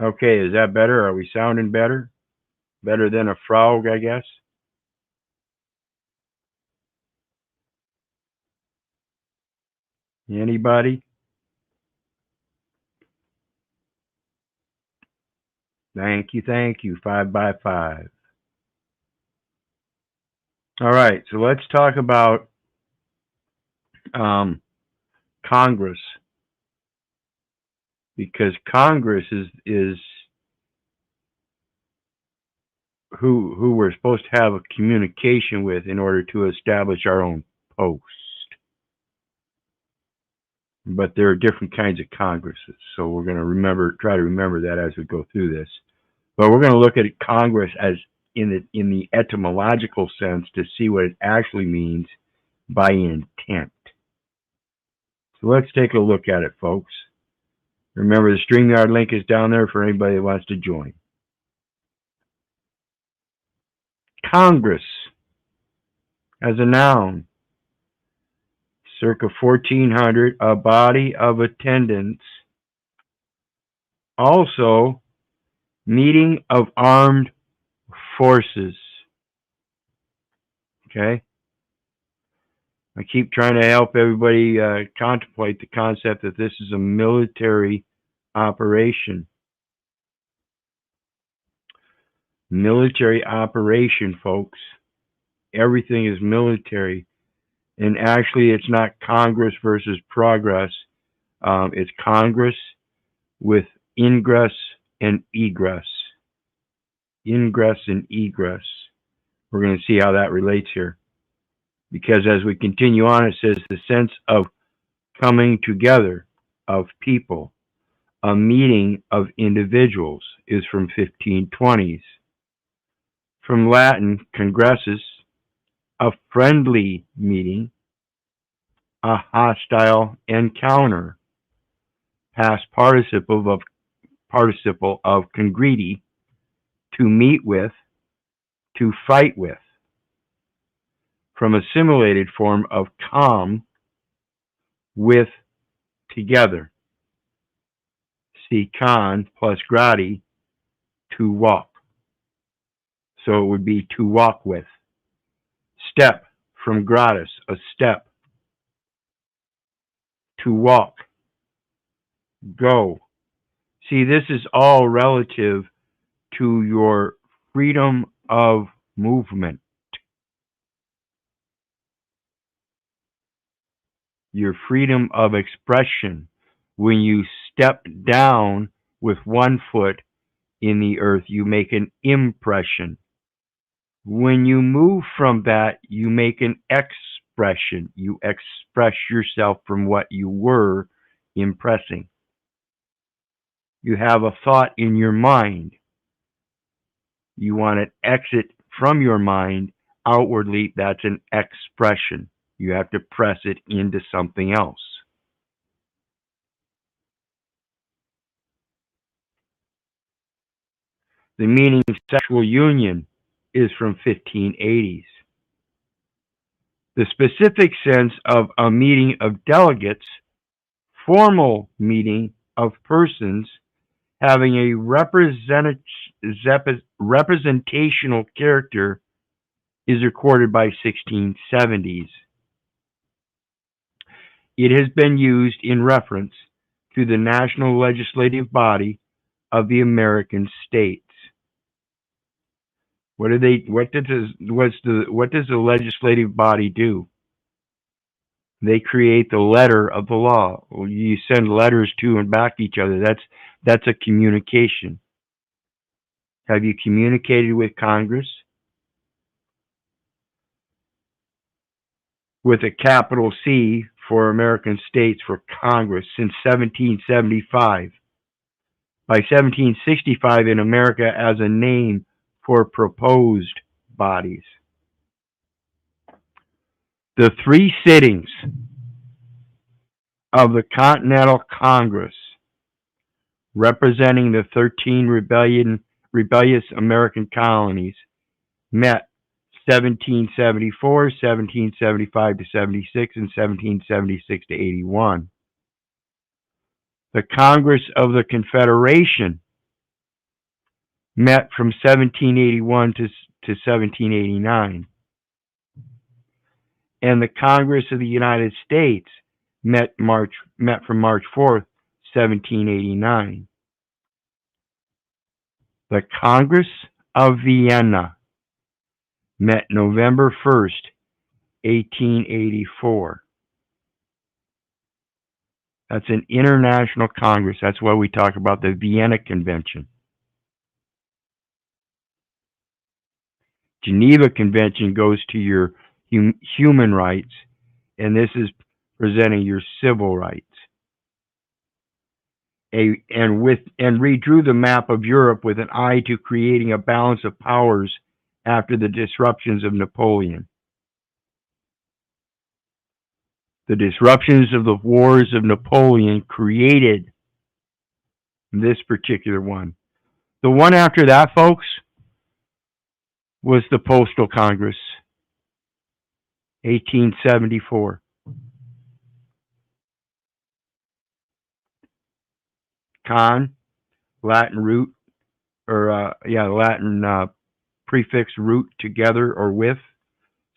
Okay, is that better? Are we sounding better? Better than a frog, I guess? Anybody? Thank you, thank you. 5 by 5. All right, so let's talk about um, Congress, because Congress is who we're supposed to have a communication with in order to establish our own post. But there are different kinds of Congresses, so we're going to try to remember that as we go through this. But we're going to look at Congress as in the etymological sense to see what it actually means by intent. So let's take a look at it, folks. Remember, the StreamYard link is down there for anybody that wants to join. Congress, as a noun, circa 1400, a body of attendants. Also, meeting of armed forces. Okay? I keep trying to help everybody contemplate the concept that this is a military operation. Military operation, folks. Everything is military. And actually, it's not Congress versus progress. It's Congress with ingress and egress. Ingress and egress. We're going to see how that relates here. Because as we continue on, it says the sense of coming together of people, a meeting of individuals, is from 1520s. From Latin, congressus, a friendly meeting, a hostile encounter. Past participle of congredi, to meet with, to fight with. From assimilated form of com, with, together. See con plus gradi, to walk. So it would be to walk with. Step, from gratis, a step. To walk. Go. See, this is all relative to your freedom of movement. Your freedom of expression. When you step down with one foot in the earth, you make an impression. When you move from that, you make an expression. You express yourself from what you were impressing. You have a thought in your mind. You want to exit from your mind outwardly. That's an expression. You have to press it into something else. The meaning of sexual union is from 1580s. The specific sense of a meeting of delegates, formal meeting of persons having a representational character, is recorded by 1670s. It has been used in reference to the national legislative body of the American states. What does the legislative body do? They create the letter of the law. You send letters to and back to each other. That's a communication. Have you communicated with Congress? With a capital C for American states for Congress since 1775. By 1765 in America as a name for proposed bodies. The 3 sittings of the Continental Congress, representing the 13 rebellious American colonies, met 1774, 1775 to 76, and 1776 to 81. The Congress of the Confederation met from 1781 to 1789. And the Congress of the United States met from March 4th, 1789. The Congress of Vienna met November 1st, 1884. That's an international congress. That's why we talk about the Vienna Convention. Geneva Convention goes to your human rights, and this is presenting your civil rights. And redrew the map of Europe with an eye to creating a balance of powers after the disruptions of Napoleon. The disruptions of the wars of Napoleon created this particular one. The one after that, folks, was the Postal Congress, 1874. Con, Latin root, or Latin prefix root together or with,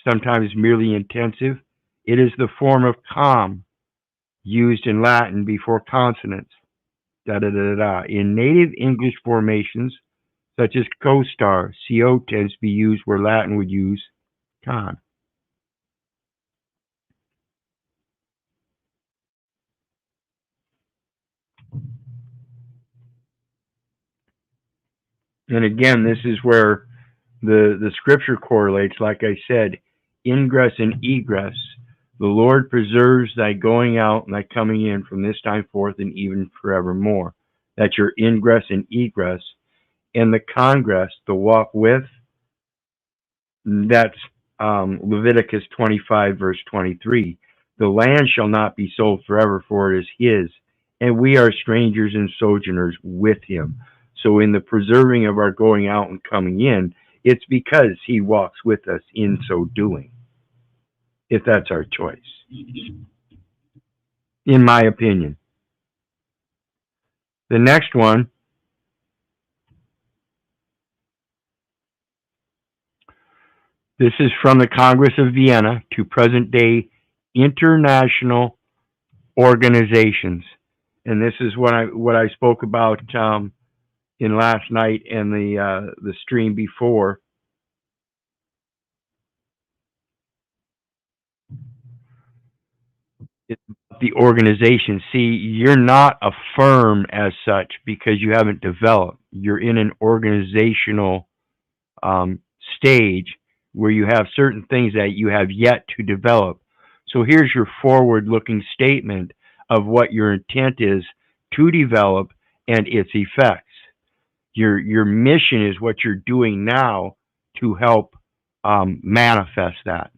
sometimes merely intensive. It is the form of com used in Latin before consonants. Da da da da. In native English formations, such as co-star, CO tends to be used where Latin would use con. And again, this is where the scripture correlates. Like I said, ingress and egress. The Lord preserves thy going out and thy coming in from this time forth and even forevermore. That's your ingress and egress. And the congress, the walk with, that's Leviticus 25, verse 23. The land shall not be sold forever, for it is his, and we are strangers and sojourners with him. So in the preserving of our going out and coming in, it's because he walks with us in so doing, if that's our choice, in my opinion. The next one, this is from the Congress of Vienna to present-day international organizations. And this is what I spoke about in last night and the stream before. It's the organization. See, you're not a firm as such because you haven't developed. You're in an organizational stage where you have certain things that you have yet to develop. So here's your forward-looking statement of what your intent is to develop and its effects. Your mission is what you're doing now to help manifest that.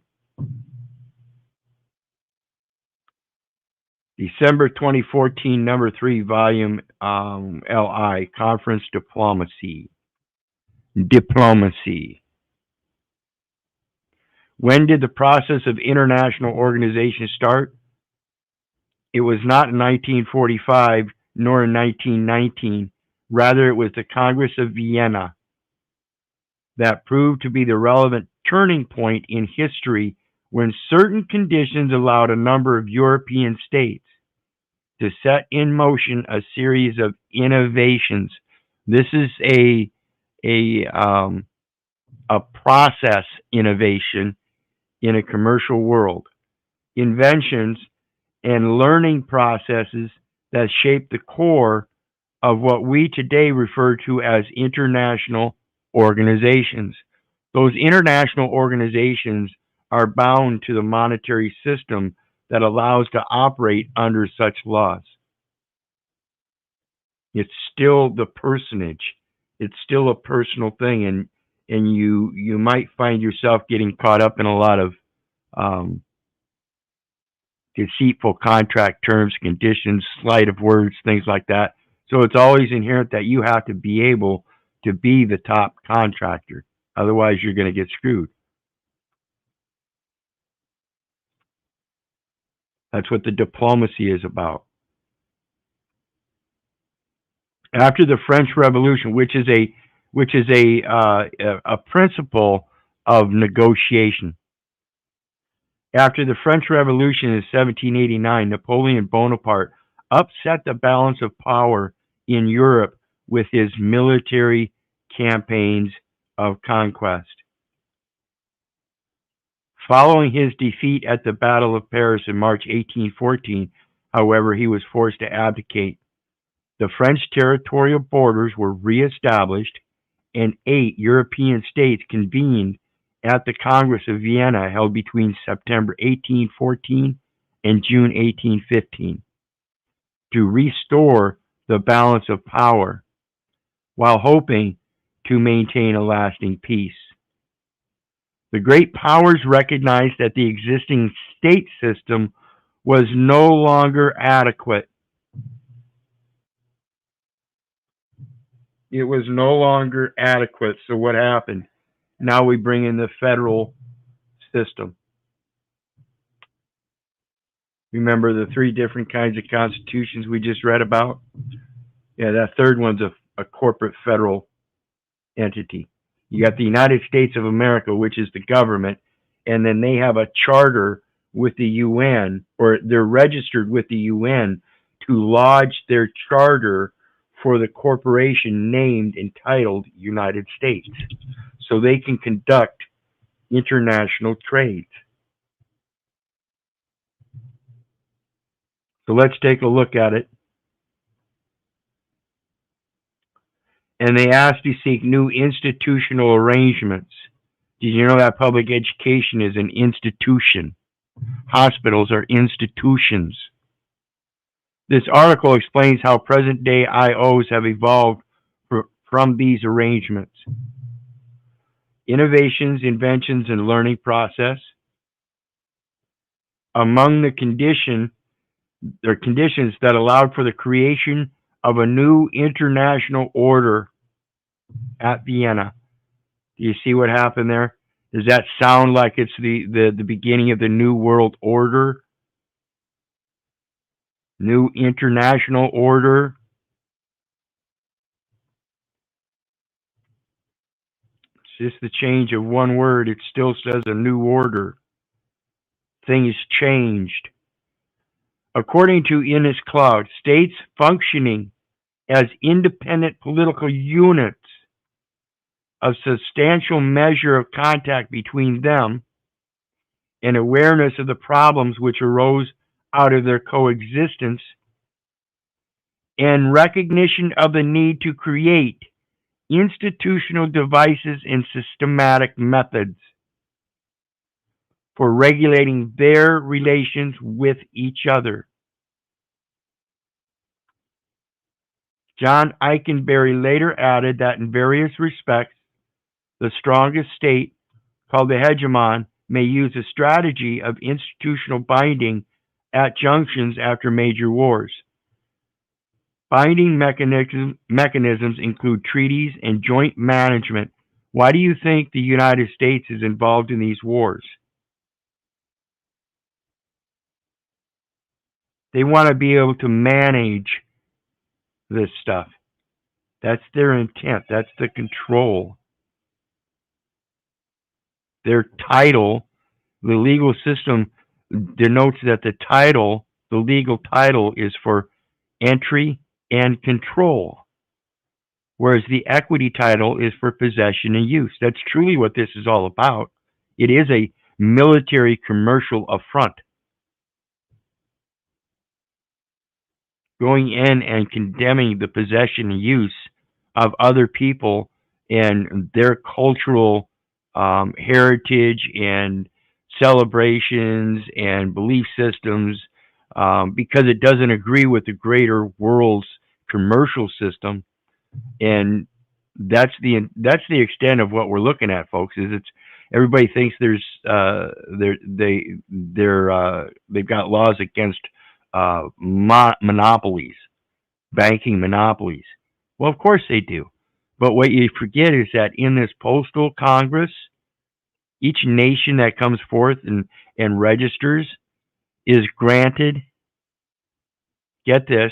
December 2014, number 3, volume LI, Conference Diplomacy. Diplomacy. When did the process of international organization start? It was not in 1945 nor in 1919. Rather, it was the Congress of Vienna that proved to be the relevant turning point in history when certain conditions allowed a number of European states to set in motion a series of innovations. This is a process innovation in a commercial world. Inventions and learning processes that shape the core of what we today refer to as international organizations. Those international organizations are bound to the monetary system that allows to operate under such laws. It's still the personage. It's still a personal thing, and you might find yourself getting caught up in a lot of deceitful contract terms, conditions, sleight of words, things like that. So it's always inherent that you have to be able to be the top contractor. Otherwise, you're going to get screwed. That's what the diplomacy is about. After the French Revolution, which is a which is a principle of negotiation. After the French Revolution in 1789, Napoleon Bonaparte upset the balance of power in Europe with his military campaigns of conquest. Following his defeat at the Battle of Paris in March 1814, however, he was forced to abdicate. The French territorial borders were re-established, and 8 European states convened at the Congress of Vienna held between September 1814 and June 1815 to restore the balance of power while hoping to maintain a lasting peace. The great powers recognized that the existing state system was no longer adequate. It was no longer adequate. So what happened? Now we bring in the federal system. Remember the 3 different kinds of constitutions we just read about? Yeah, that third one's a corporate federal entity. You got the United States of America, which is the government, and then they have a charter with the UN, or they're registered with the UN to lodge their charter for the corporation named entitled United States, so they can conduct international trade. So let's take a look at it. And they asked to seek new institutional arrangements. Did you know that public education is an institution? Hospitals are institutions. This article explains how present-day IOs have evolved from these arrangements. Innovations, inventions, and learning process. Among the conditions that allowed for the creation of a new international order at Vienna. Do you see what happened there? Does that sound like it's the beginning of the New World Order? New international order? It's just the change of one word. It still says a new order. Things changed. According to Ines Cloud, states functioning as independent political units, a substantial measure of contact between them and awareness of the problems which arose out of their coexistence, and recognition of the need to create institutional devices and systematic methods for regulating their relations with each other. John Eikenberry later added that in various respects, the strongest state, called the hegemon, may use a strategy of institutional binding at junctions after major wars. Binding mechanisms include treaties and joint management. Why do you think the United States is involved in these wars? They want to be able to manage this stuff. That's their intent. That's the control. Their title, the legal system denotes that the legal title is for entry and control, whereas the equity title is for possession and use. That's truly what this is all about. It is a military commercial affront. Going in and condemning the possession and use of other people and their cultural heritage and celebrations and belief systems because it doesn't agree with the greater world's commercial system. And that's the extent of what we're looking at, folks. Is it's everybody thinks they've got laws against monopolies, banking monopolies. Well, of course they do. But what you forget is that in this postal Congress, each nation that comes forth and registers is granted, get this,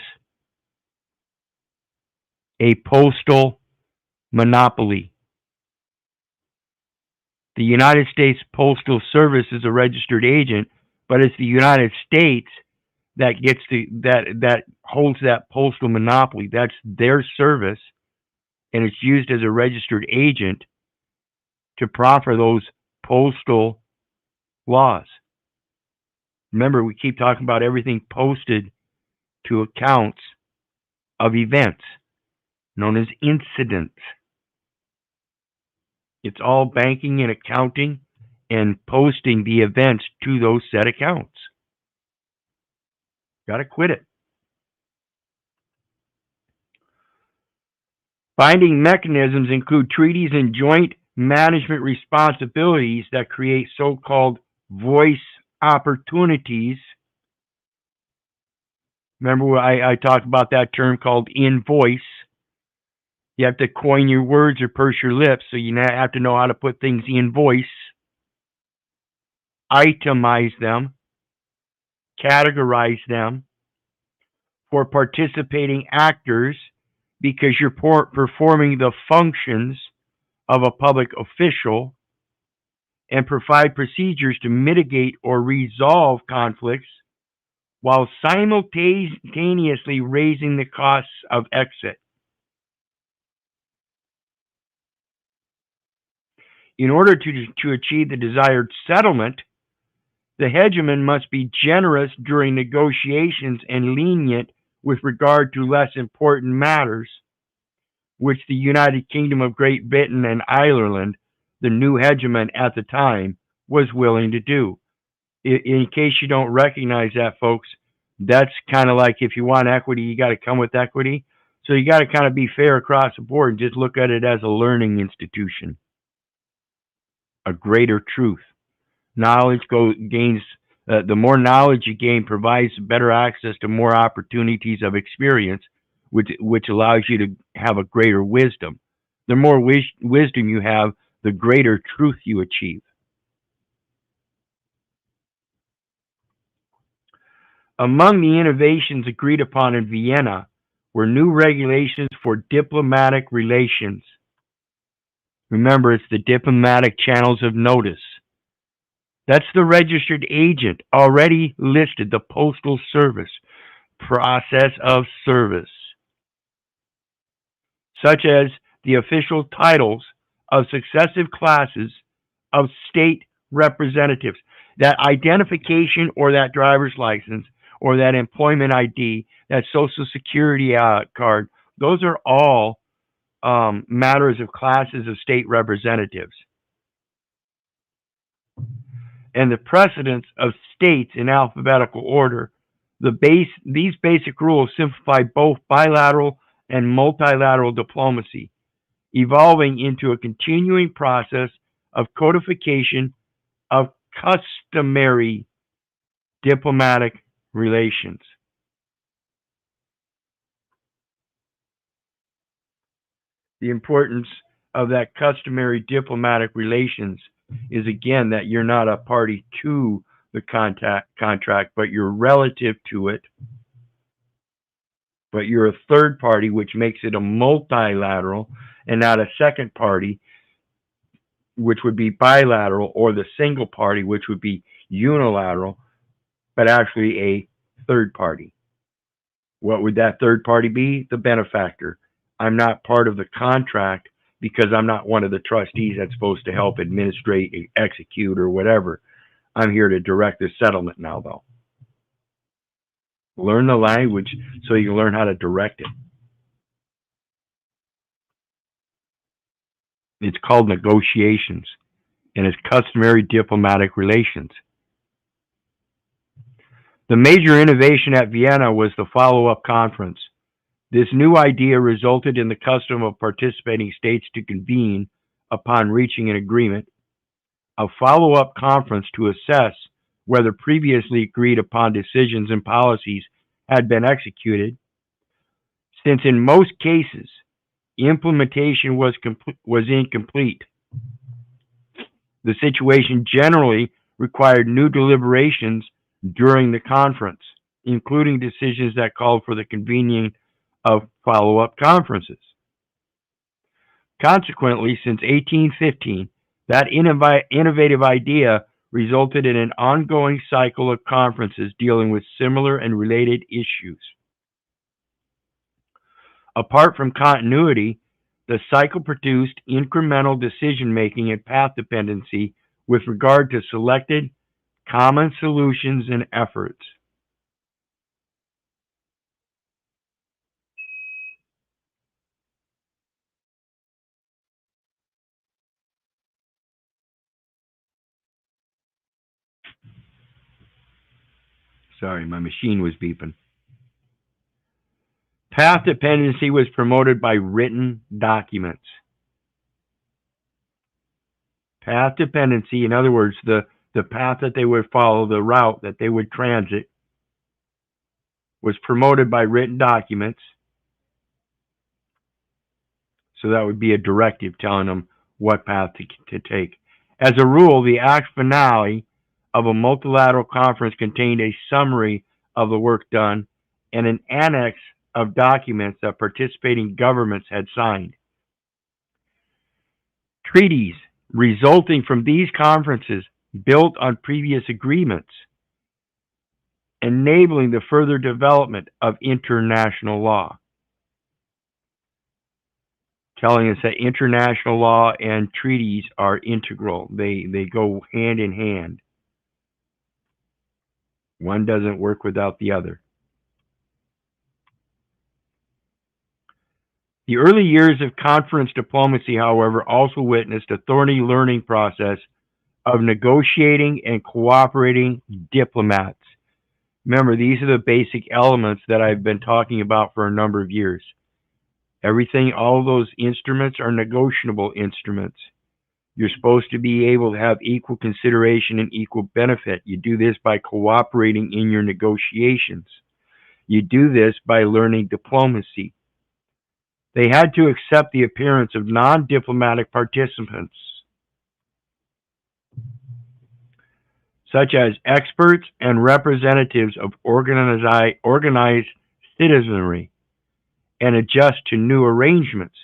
a postal monopoly. The United States Postal Service is a registered agent, but it's the United States that gets that holds that postal monopoly. That's their service, and it's used as a registered agent to proffer those postal laws. Remember, we keep talking about everything posted to accounts of events known as incidents. It's all banking and accounting and posting the events to those set accounts. Got to quit it. Binding mechanisms include treaties and joint management responsibilities that create so-called voice opportunities. Remember I talked about that term called invoice. You have to coin your words or purse your lips, so you have to know how to put things in voice, itemize them, categorize them for participating actors because you're performing the functions of a public official, and provide procedures to mitigate or resolve conflicts while simultaneously raising the costs of exit. In order to achieve the desired settlement, the hegemon must be generous during negotiations and lenient with regard to less important matters, which the United Kingdom of Great Britain and Ireland, the new hegemon at the time, was willing to do. In case you don't recognize that, folks, that's kind of like if you want equity, you got to come with equity. So you got to kind of be fair across the board and just look at it as a learning institution, a greater truth. Knowledge gains. The more knowledge you gain provides better access to more opportunities of experience, which allows you to have a greater wisdom. The more wisdom you have, the greater truth you achieve. Among the innovations agreed upon in Vienna were new regulations for diplomatic relations. Remember, it's the diplomatic channels of notice. That's the registered agent already listed, the Postal Service, process of service, such as the official titles of successive classes of state representatives. That identification or that driver's license or that employment ID, that social security card, those are all matters of classes of state representatives. And the precedence of states in alphabetical order. These basic rules simplify both bilateral and multilateral diplomacy, evolving into a continuing process of codification of customary diplomatic relations. The importance of that customary diplomatic relations is, again, that you're not a party to the contract, but you're relative to it. But you're a third party, which makes it a multilateral and not a second party, which would be bilateral, or the single party, which would be unilateral, but actually a third party. What would that third party be? The benefactor. I'm not part of the contract because I'm not one of the trustees that's supposed to help administrate, execute, or whatever. I'm here to direct the settlement now, though. Learn the language so you can learn how to direct it. It's called negotiations, and it's customary diplomatic relations. The major innovation at Vienna was the follow-up conference. This new idea resulted in the custom of participating states to convene, upon reaching an agreement, a follow-up conference to assess whether previously agreed upon decisions and policies had been executed, since in most cases, implementation was incomplete. The situation generally required new deliberations during the conference, including decisions that called for the convening of follow-up conferences. Consequently, since 1815, that innovative idea resulted in an ongoing cycle of conferences dealing with similar and related issues. Apart from continuity, the cycle produced incremental decision-making and path dependency with regard to selected common solutions and efforts. Sorry, my machine was beeping. Path dependency was promoted by written documents. Path dependency, in other words, the path that they would follow, the route that they would transit, was promoted by written documents. So that would be a directive telling them what path to take. As a rule, the act finale of a multilateral conference contained a summary of the work done and an annex of documents that participating governments had signed. Treaties resulting from these conferences built on previous agreements, enabling the further development of international law. Telling us that international law and treaties are integral. They go hand in hand. One doesn't work without the other. The early years of conference diplomacy, however, also witnessed a thorny learning process of negotiating and cooperating diplomats. Remember, these are the basic elements that I've been talking about for a number of years. Everything, all those instruments are negotiable instruments. You're supposed to be able to have equal consideration and equal benefit. You do this by cooperating in your negotiations. You do this by learning diplomacy. They had to accept the appearance of non-diplomatic participants, such as experts and representatives of organized citizenry, and adjust to new arrangements,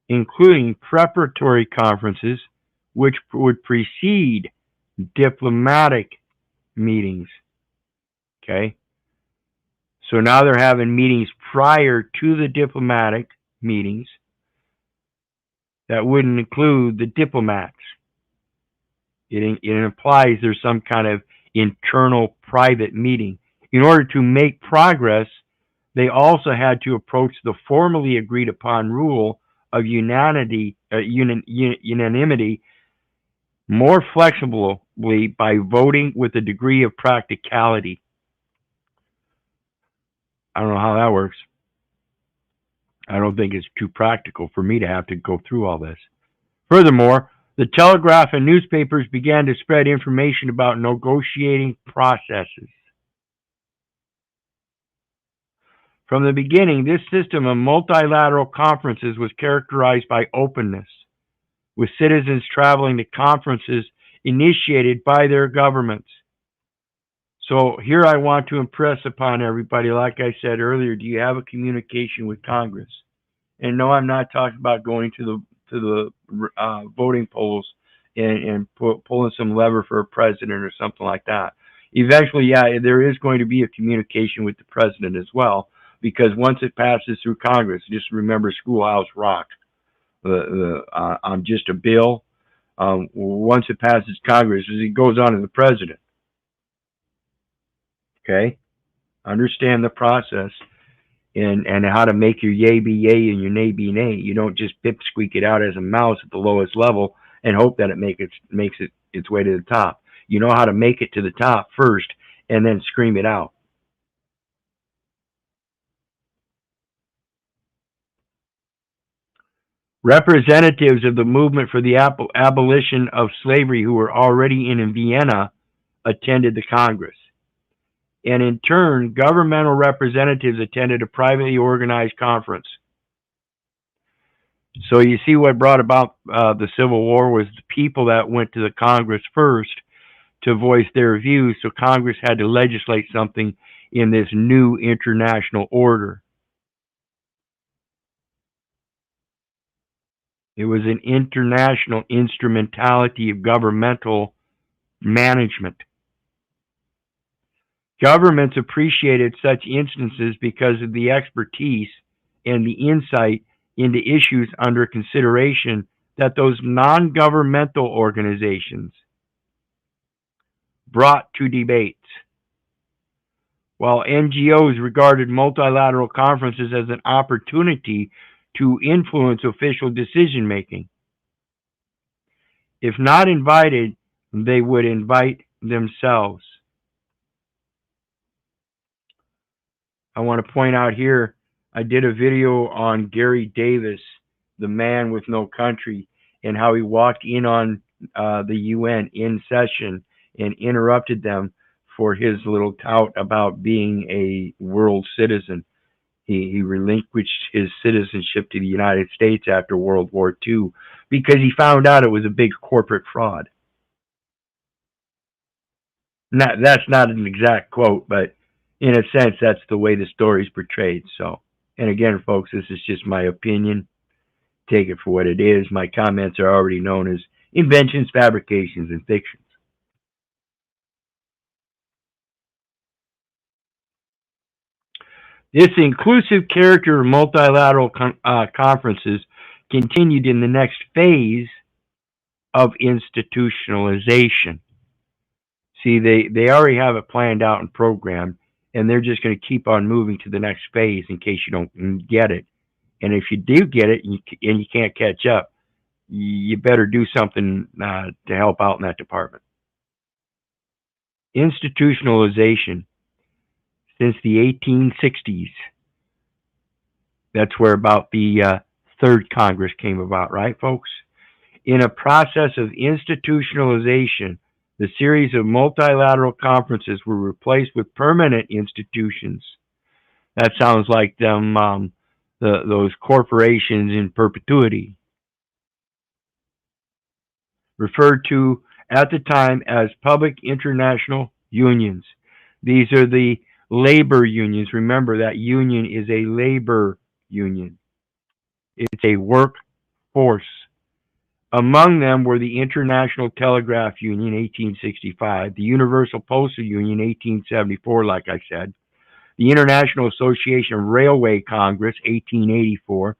including preparatory conferences which would precede diplomatic meetings. Okay? So now they're having meetings prior to the diplomatic meetings that wouldn't include the diplomats. It implies there's some kind of internal private meeting. In order to make progress, they also had to approach the formally agreed upon rule of unanimity more flexibly by voting with a degree of practicality. I don't know how that works. I don't think it's too practical for me to have to go through all this. Furthermore, the telegraph and newspapers began to spread information about negotiating processes. From the beginning, this system of multilateral conferences was characterized by openness, with citizens traveling to conferences initiated by their governments. So here I want to impress upon everybody, like I said earlier, do you have a communication with Congress? And no, I'm not talking about going to the voting polls and pulling some lever for a president or something like that. Eventually, yeah, there is going to be a communication with the president as well, because once it passes through Congress, just remember Schoolhouse Rock. On just a bill, once it passes Congress, it goes on to the president. Okay? Understand the process and how to make your yay be yay and your nay be nay. You don't just pipsqueak it out as a mouse at the lowest level and hope that it makes its way to the top. You know how to make it to the top first and then scream it out. Representatives of the movement for the abolition of slavery who were already in Vienna attended the Congress. And in turn, governmental representatives attended a privately organized conference. So you see what brought about the Civil War was the people that went to the Congress first to voice their views, so Congress had to legislate something in this new international order. It was an international instrumentality of governmental management. Governments appreciated such instances because of the expertise and the insight into issues under consideration that those non-governmental organizations brought to debates. While NGOs regarded multilateral conferences as an opportunity to influence official decision making. If not invited, they would invite themselves. I want to point out here, I did a video on Gary Davis, the man with no country, and how he walked in on the UN in session and interrupted them for his little tout about being a world citizen. He relinquished his citizenship to the United States after World War II because he found out it was a big corporate fraud. That's not an exact quote, but in a sense, that's the way the story's portrayed. So, and again, folks, this is just my opinion. Take it for what it is. My comments are already known as inventions, fabrications, and fictions. This inclusive character of multilateral conferences continued in the next phase of institutionalization. See, they already have it planned out and programmed, and they're just going to keep on moving to the next phase in case you don't get it. And if you do get it and you can't catch up, you better do something to help out in that department. Institutionalization. Since the 1860s, that's where about the Third Congress came about, right, folks? In a process of institutionalization, the series of multilateral conferences were replaced with permanent institutions. That sounds like them, those corporations in perpetuity, referred to at the time as public international unions. These are the labor unions. Remember that union is a labor union. It's a workforce. Among them were the International Telegraph Union, 1865, the Universal Postal Union, 1874, like I said, the International Association of Railway Congress, 1884.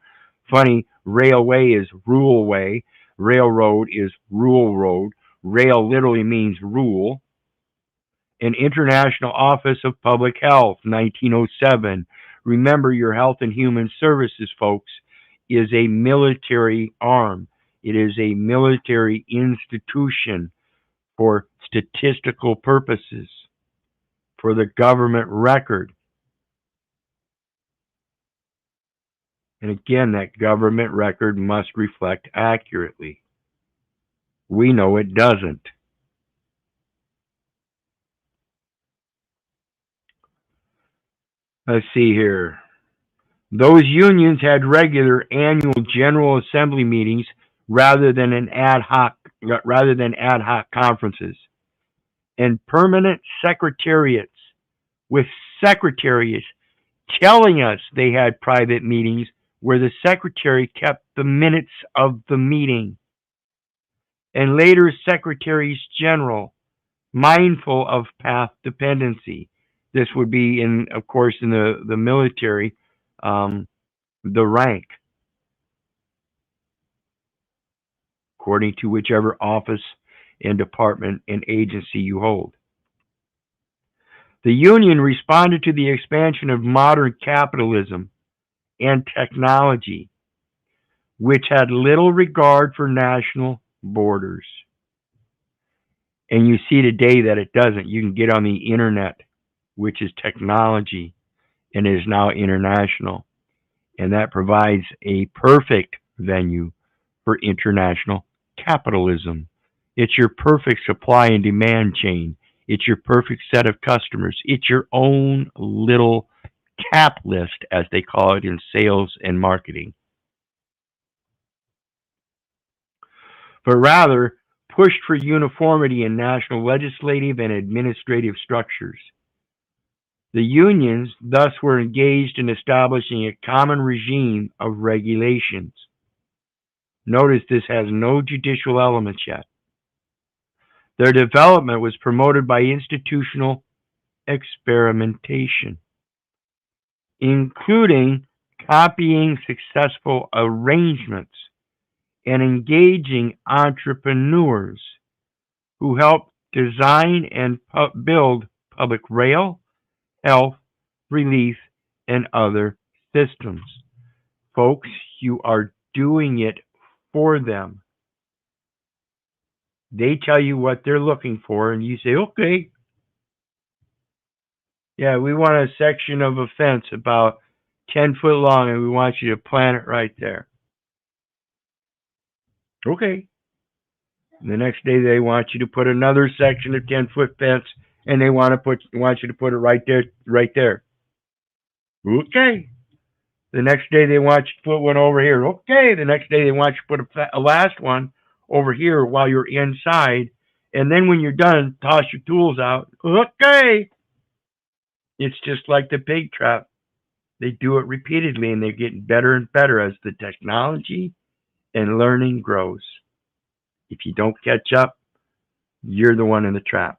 Funny, railway is rule way, railroad is rule road, rail literally means rule. An International Office of Public Health, 1907. Remember, your Health and Human Services, folks, is a military arm. It is a military institution for statistical purposes, for the government record. And again, that government record must reflect accurately. We know it doesn't. Let's see here. Those unions had regular annual General Assembly meetings rather than ad hoc conferences, and permanent secretariats with secretaries telling us they had private meetings where the secretary kept the minutes of the meeting, and later secretaries general, mindful of path dependency. This would be of course, in the military, the rank, according to whichever office and department and agency you hold. The Union responded to the expansion of modern capitalism and technology, which had little regard for national borders. And you see today that it doesn't. You can get on the internet, which is technology and is now international. And that provides a perfect venue for international capitalism. It's your perfect supply and demand chain. It's your perfect set of customers. It's your own little cap list, as they call it in sales and marketing. But rather, pushed for uniformity in national legislative and administrative structures. The unions thus were engaged in establishing a common regime of regulations. Notice this has no judicial elements yet. Their development was promoted by institutional experimentation, including copying successful arrangements and engaging entrepreneurs who helped design and build public rail, health, relief, and other systems. Folks, you are doing it for them. They tell you what they're looking for, and you say, okay, yeah, we want a section of a fence about 10 foot long, and we want you to plant it right there. Okay. The next day, they want you to put another section of 10-foot fence, and they want you to put it right there, right there. Okay. The next day, they want you to put one over here. Okay. The next day, they want you to put a last one over here while you're inside. And then when you're done, toss your tools out. Okay. It's just like the pig trap. They do it repeatedly, and they're getting better and better as the technology and learning grows. If you don't catch up, you're the one in the trap.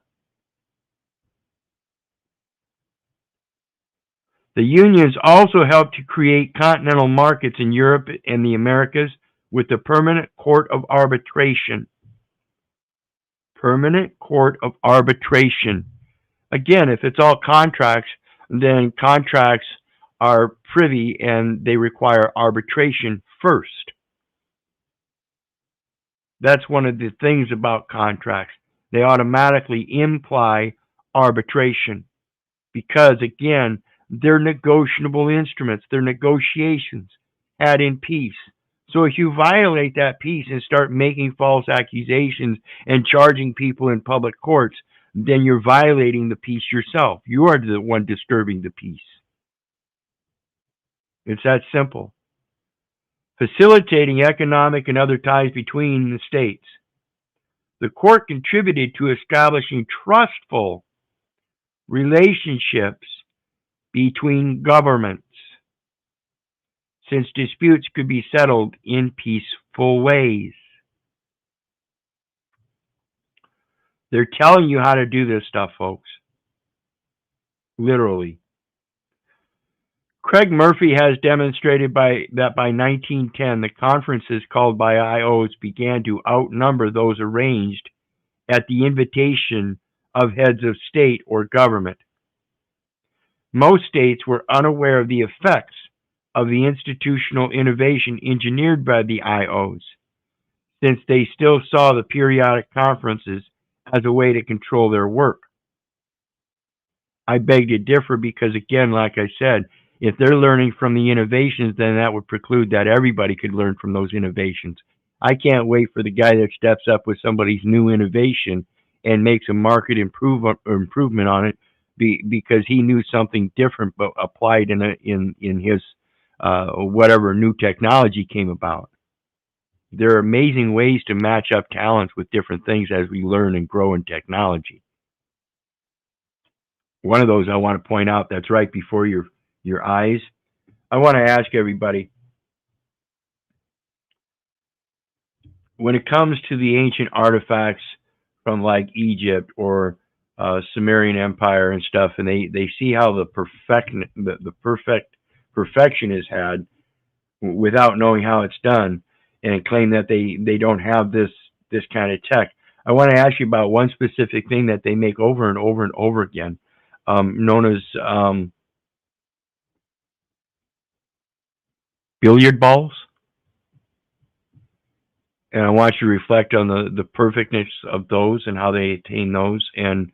The unions also helped to create continental markets in Europe and the Americas with the Permanent Court of Arbitration. Permanent Court of Arbitration. Again, if it's all contracts, then contracts are privy and they require arbitration first. That's one of the things about contracts. They automatically imply arbitration because, again, they're negotiable instruments. They're negotiations had in peace. So if you violate that peace and start making false accusations and charging people in public courts, then you're violating the peace yourself. You are the one disturbing the peace. It's that simple. Facilitating economic and other ties between the states. The court contributed to establishing trustful relationships between governments, since disputes could be settled in peaceful ways. They're telling you how to do this stuff, folks. Literally. Craig Murphy has demonstrated that by 1910, the conferences called by IOs began to outnumber those arranged at the invitation of heads of state or government. Most states were unaware of the effects of the institutional innovation engineered by the IOs, since they still saw the periodic conferences as a way to control their work. I beg to differ because, again, like I said, if they're learning from the innovations, then that would preclude that everybody could learn from those innovations. I can't wait for the guy that steps up with somebody's new innovation and makes a market improvement on it because he knew something different but applied in his whatever new technology came about. There are amazing ways to match up talents with different things as we learn and grow in technology. One of those I want to point out that's right before your eyes. I want to ask everybody, when it comes to the ancient artifacts from like Egypt or Sumerian Empire and stuff, and they see how the perfection is had without knowing how it's done, and claim that they don't have this kind of tech. I want to ask you about one specific thing that they make over and over and over again, known as billiard balls. And I want you to reflect on the perfectness of those and how they attain those, and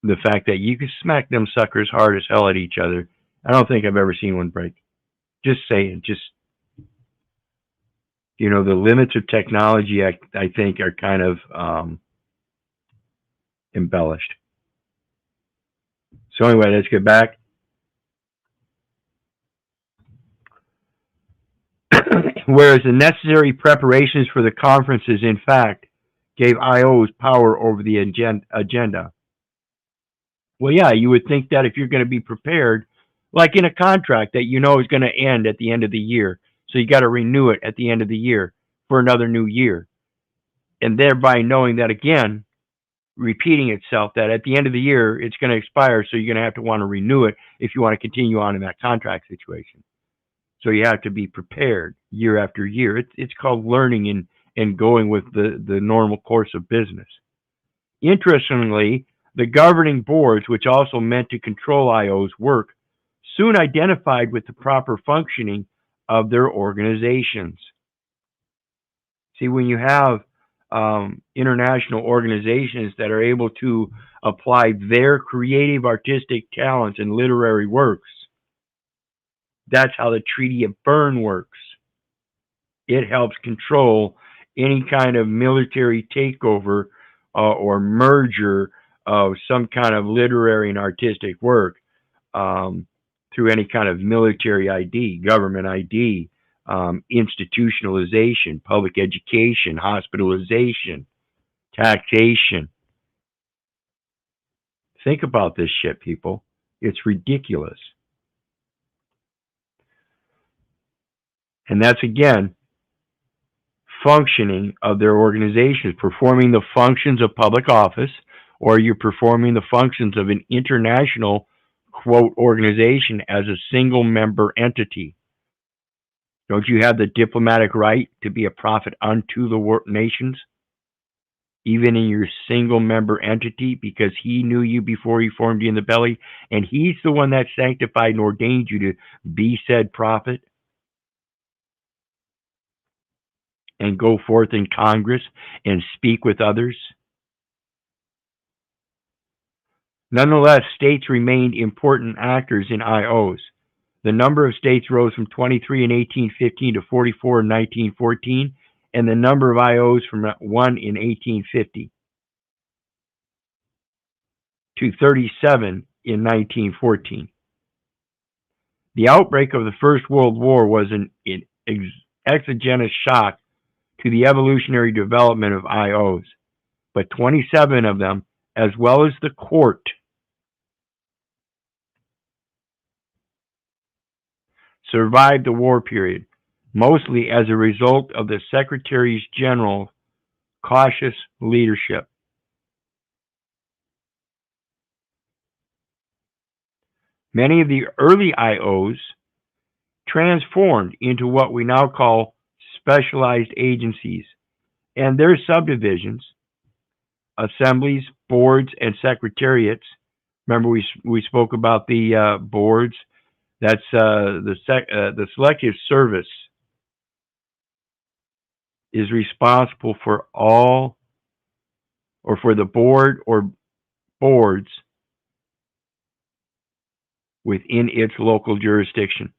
the fact that you can smack them suckers hard as hell at each other. I don't think I've ever seen one break. Just saying, the limits of technology, I think, are kind of embellished. So anyway, let's get back. Whereas the necessary preparations for the conferences, in fact, gave IOs power over the agenda. Well, yeah, you would think that if you're going to be prepared, like in a contract that is going to end at the end of the year, So you got to renew it at the end of the year for another new year. And thereby knowing that again, repeating itself, that at the end of the year, it's going to expire. So you're going to have to want to renew it if you want to continue on in that contract situation. So you have to be prepared year after year. It's called learning and going with the normal course of business. Interestingly, the governing boards, which also meant to control IO's work, soon identified with the proper functioning of their organizations. See, when you have international organizations that are able to apply their creative artistic talents and literary works, that's how the Treaty of Berne works. It helps control any kind of military takeover or merger of some kind of literary and artistic work through any kind of military ID, government ID, institutionalization, public education, hospitalization, taxation. Think about this shit, people. It's ridiculous. And that's, again, functioning of their organizations, performing the functions of public office, or you're performing the functions of an international, quote, organization as a single member entity. Don't you have the diplomatic right to be a prophet unto the nations, even in your single member entity, because he knew you before he formed you in the belly, and he's the one that sanctified and ordained you to be said prophet and go forth in Congress and speak with others? Nonetheless, states remained important actors in IOs. The number of states rose from 23 in 1815 to 44 in 1914, and the number of IOs from 1 in 1850 to 37 in 1914. The outbreak of the First World War was an exogenous shock to the evolutionary development of IOs, but 27 of them, as well as the court, survived the war period, mostly as a result of the Secretaries General's cautious leadership. Many of the early IOs transformed into what we now call specialized agencies, and their subdivisions, assemblies, boards, and secretariats. Remember, we spoke about the boards. That's the selective service is responsible for all, or for the board or boards within its local jurisdiction.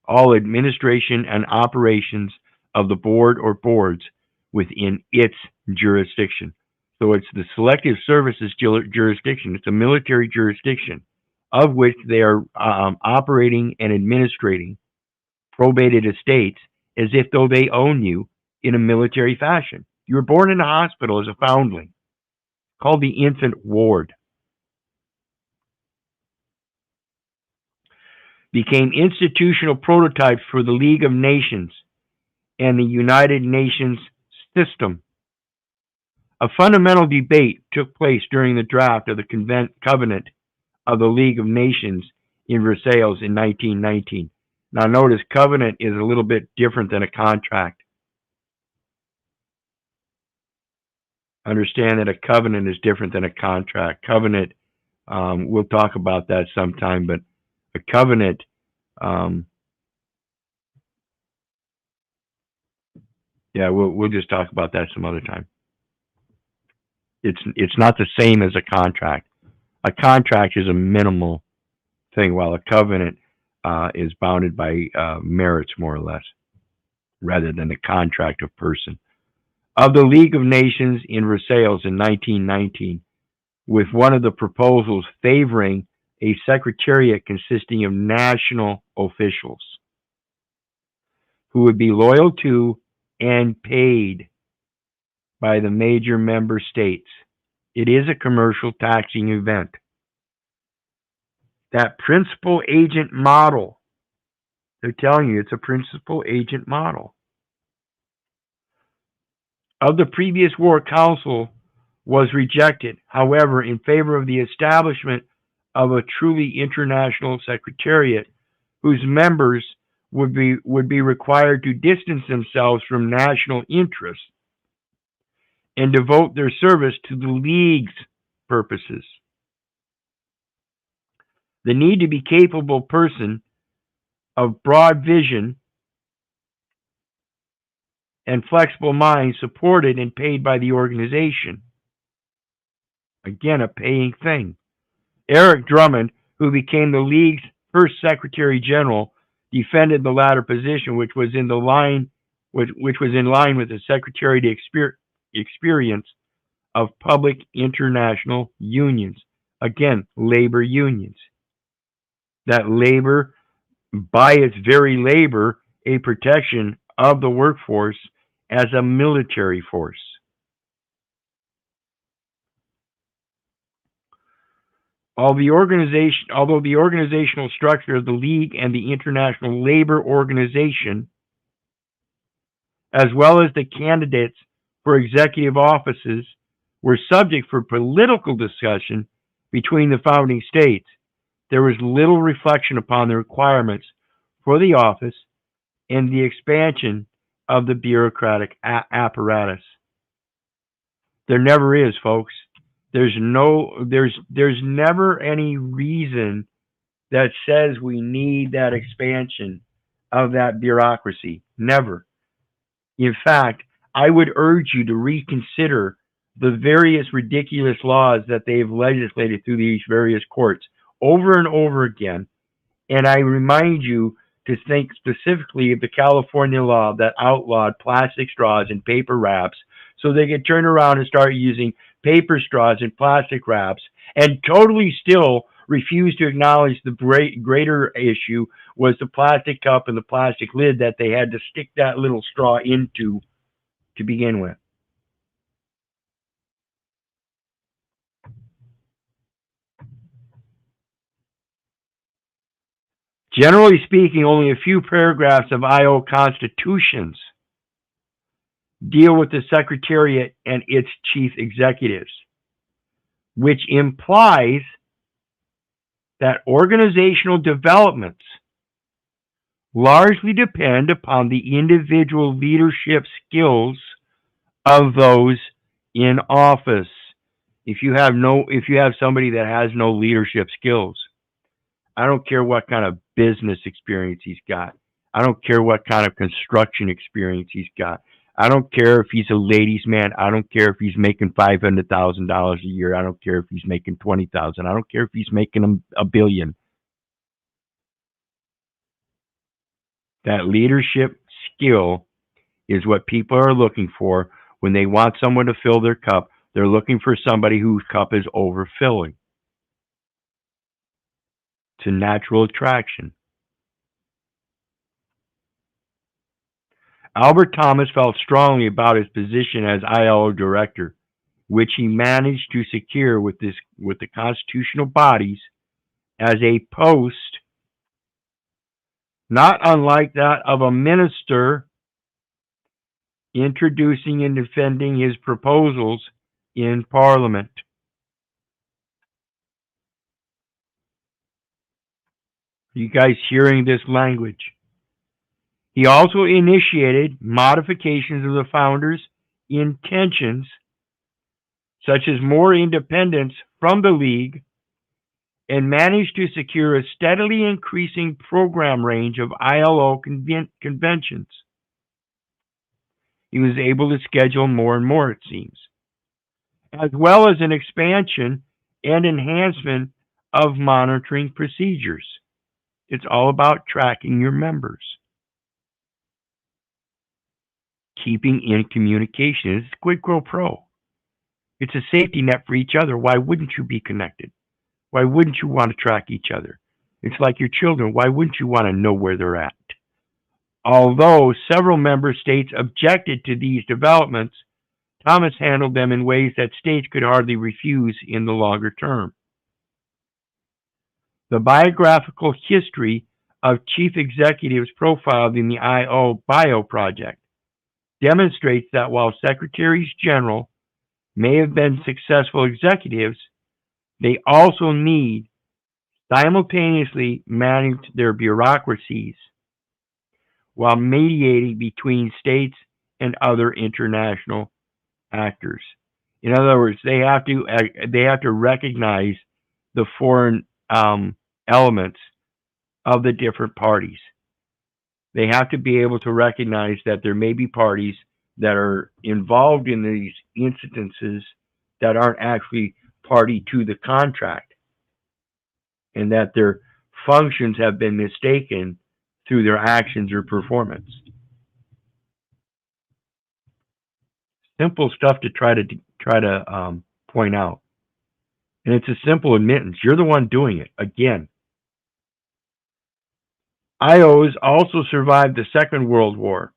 All administration and operations of the board or boards within its jurisdiction. So it's the selective services jurisdiction. It's a military jurisdiction of which they are operating and administrating probated estates as if though they own you in a military fashion. You were born in a hospital as a foundling, called the infant ward. Became institutional prototypes for the League of Nations and the United Nations system. A fundamental debate took place during the draft of the Covenant of the League of Nations in Versailles in 1919. Now notice, covenant is a little bit different than a contract. Understand that a covenant is different than a contract. Covenant, we'll talk about that sometime, but a covenant, we'll just talk about that some other time. It's not the same as a contract. A contract is a minimal thing, while a covenant is bounded by merits, more or less, rather than a contract of person. Of the League of Nations in Versailles in 1919, with one of the proposals favoring a secretariat consisting of national officials who would be loyal to and paid by the major member states. It is a commercial taxing event. That principal agent model They're telling you it's a principal agent model. Of the previous war, council was rejected, however, in favor of the establishment of a truly international secretariat whose members would be required to distance themselves from national interests and devote their service to the League's purposes. The need to be capable person of broad vision and flexible mind supported and paid by the organization. Again, a paying thing. Eric Drummond, who became the League's first Secretary General, defended the latter position, which was in line with the Secretary experience of public international unions. Again, labor unions. That labor, by its very labor, a protection of the workforce as a military force. Although the organizational structure of the League and the International Labor Organization, as well as the candidates for executive offices, were subject for political discussion between the founding states, there was little reflection upon the requirements for the office and the expansion of the bureaucratic apparatus. There never is, folks. There's never any reason that says we need that expansion of that bureaucracy. Never. In fact, I would urge you to reconsider the various ridiculous laws that they've legislated through these various courts over and over again. And I remind you to think specifically of the California law that outlawed plastic straws and paper wraps so they could turn around and start using paper straws and plastic wraps and totally still refuse to acknowledge the greater issue was the plastic cup and the plastic lid that they had to stick that little straw into to begin with. Generally speaking, only a few paragraphs of IO constitutions deal with the Secretariat and its chief executives, which implies that organizational developments largely depend upon the individual leadership skills of those in office. If you have somebody that has no leadership skills, I don't care what kind of business experience he's got. I don't care what kind of construction experience he's got. I don't care if he's a ladies' man. I don't care if he's making $500,000 a year. I don't care if he's making $20,000. I don't care if he's making $1 billion. That leadership skill is what people are looking for when they want someone to fill their cup. They're looking for somebody whose cup is overfilling. It's a natural attraction. Albert Thomas felt strongly about his position as ILO director, which he managed to secure with the constitutional bodies as a post not unlike that of a minister introducing and defending his proposals in Parliament. You guys hearing this language? He also initiated modifications of the founders' intentions, such as more independence from the League, and managed to secure a steadily increasing program range of ILO conventions. He was able to schedule more and more, it seems, as well as an expansion and enhancement of monitoring procedures. It's all about tracking your members. Keeping in communication. It's quid pro quo. It's a safety net for each other. Why wouldn't you be connected? Why wouldn't you want to track each other? It's like your children. Why wouldn't you want to know where they're at? Although several member states objected to these developments, Thomas handled them in ways that states could hardly refuse in the longer term. The biographical history of chief executives profiled in the IO Bio project demonstrates that while secretaries general may have been successful executives, they also need simultaneously manage their bureaucracies while mediating between states and other international actors. In other words, they have to recognize the foreign elements of the different parties. They have to be able to recognize that there may be parties that are involved in these instances that aren't actually party to the contract, and that their functions have been mistaken through their actions or performance. Simple stuff to try to point out, and it's a simple admittance. You're the one doing it again. IOs also survived the Second World War.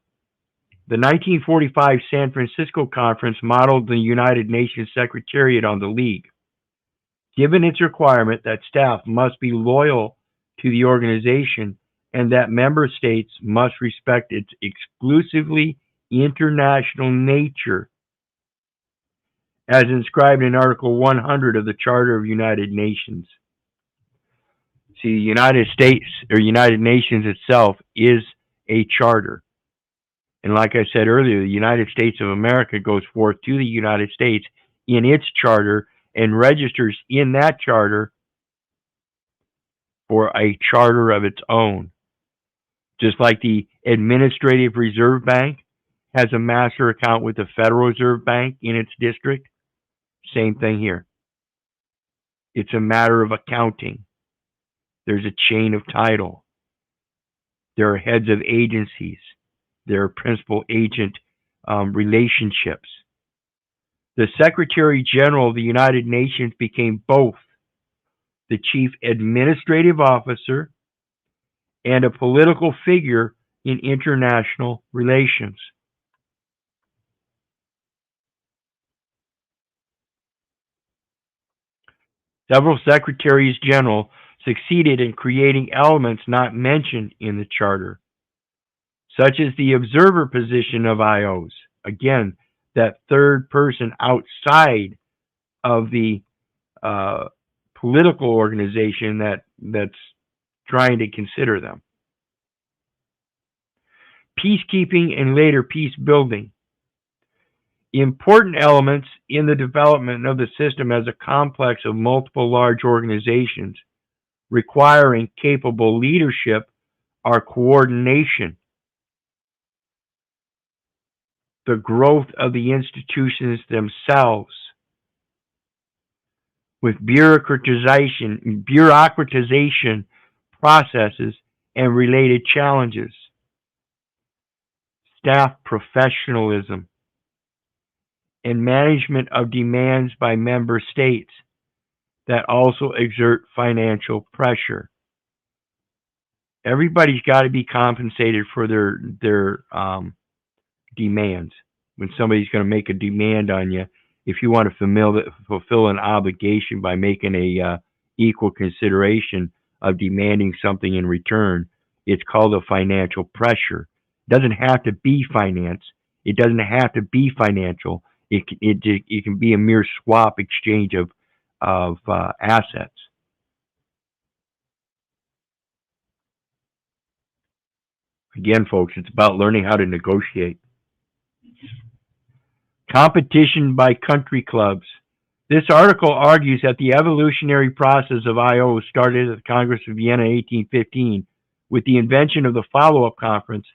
The 1945 San Francisco Conference modeled the United Nations Secretariat on the League. Given its requirement that staff must be loyal to the organization and that member states must respect its exclusively international nature, as inscribed in Article 100 of the Charter of United Nations. See, the United States or United Nations itself is a charter. And like I said earlier, the United States of America goes forth to the United States in its charter and registers in that charter for a charter of its own. Just like the Administrative Reserve Bank has a master account with the Federal Reserve Bank in its district, same thing here. It's a matter of accounting. There's a chain of title. There are heads of agencies. There are principal agent relationships. The Secretary General of the United Nations became both the chief administrative officer and a political figure in international relations. Several Secretaries General succeeded in creating elements not mentioned in the Charter, such as the observer position of IOs. Again, that third person outside of the political organization that's trying to consider them. Peacekeeping and later peace building. Important elements in the development of the system as a complex of multiple large organizations requiring capable leadership are coordination, the growth of the institutions themselves, with bureaucratization processes and related challenges, staff professionalism, and management of demands by member states that also exert financial pressure. Everybody's got to be compensated for their demands. When somebody's going to make a demand on you, if you want to fulfill an obligation by making a equal consideration of demanding something in return, it's called a financial pressure. It doesn't have to be finance. It doesn't have to be financial. It can be a mere swap exchange of assets. Again, folks, it's about learning how to negotiate. Competition by country clubs. This article argues that the evolutionary process of IO started at the Congress of Vienna in 1815 with the invention of the follow-up conference,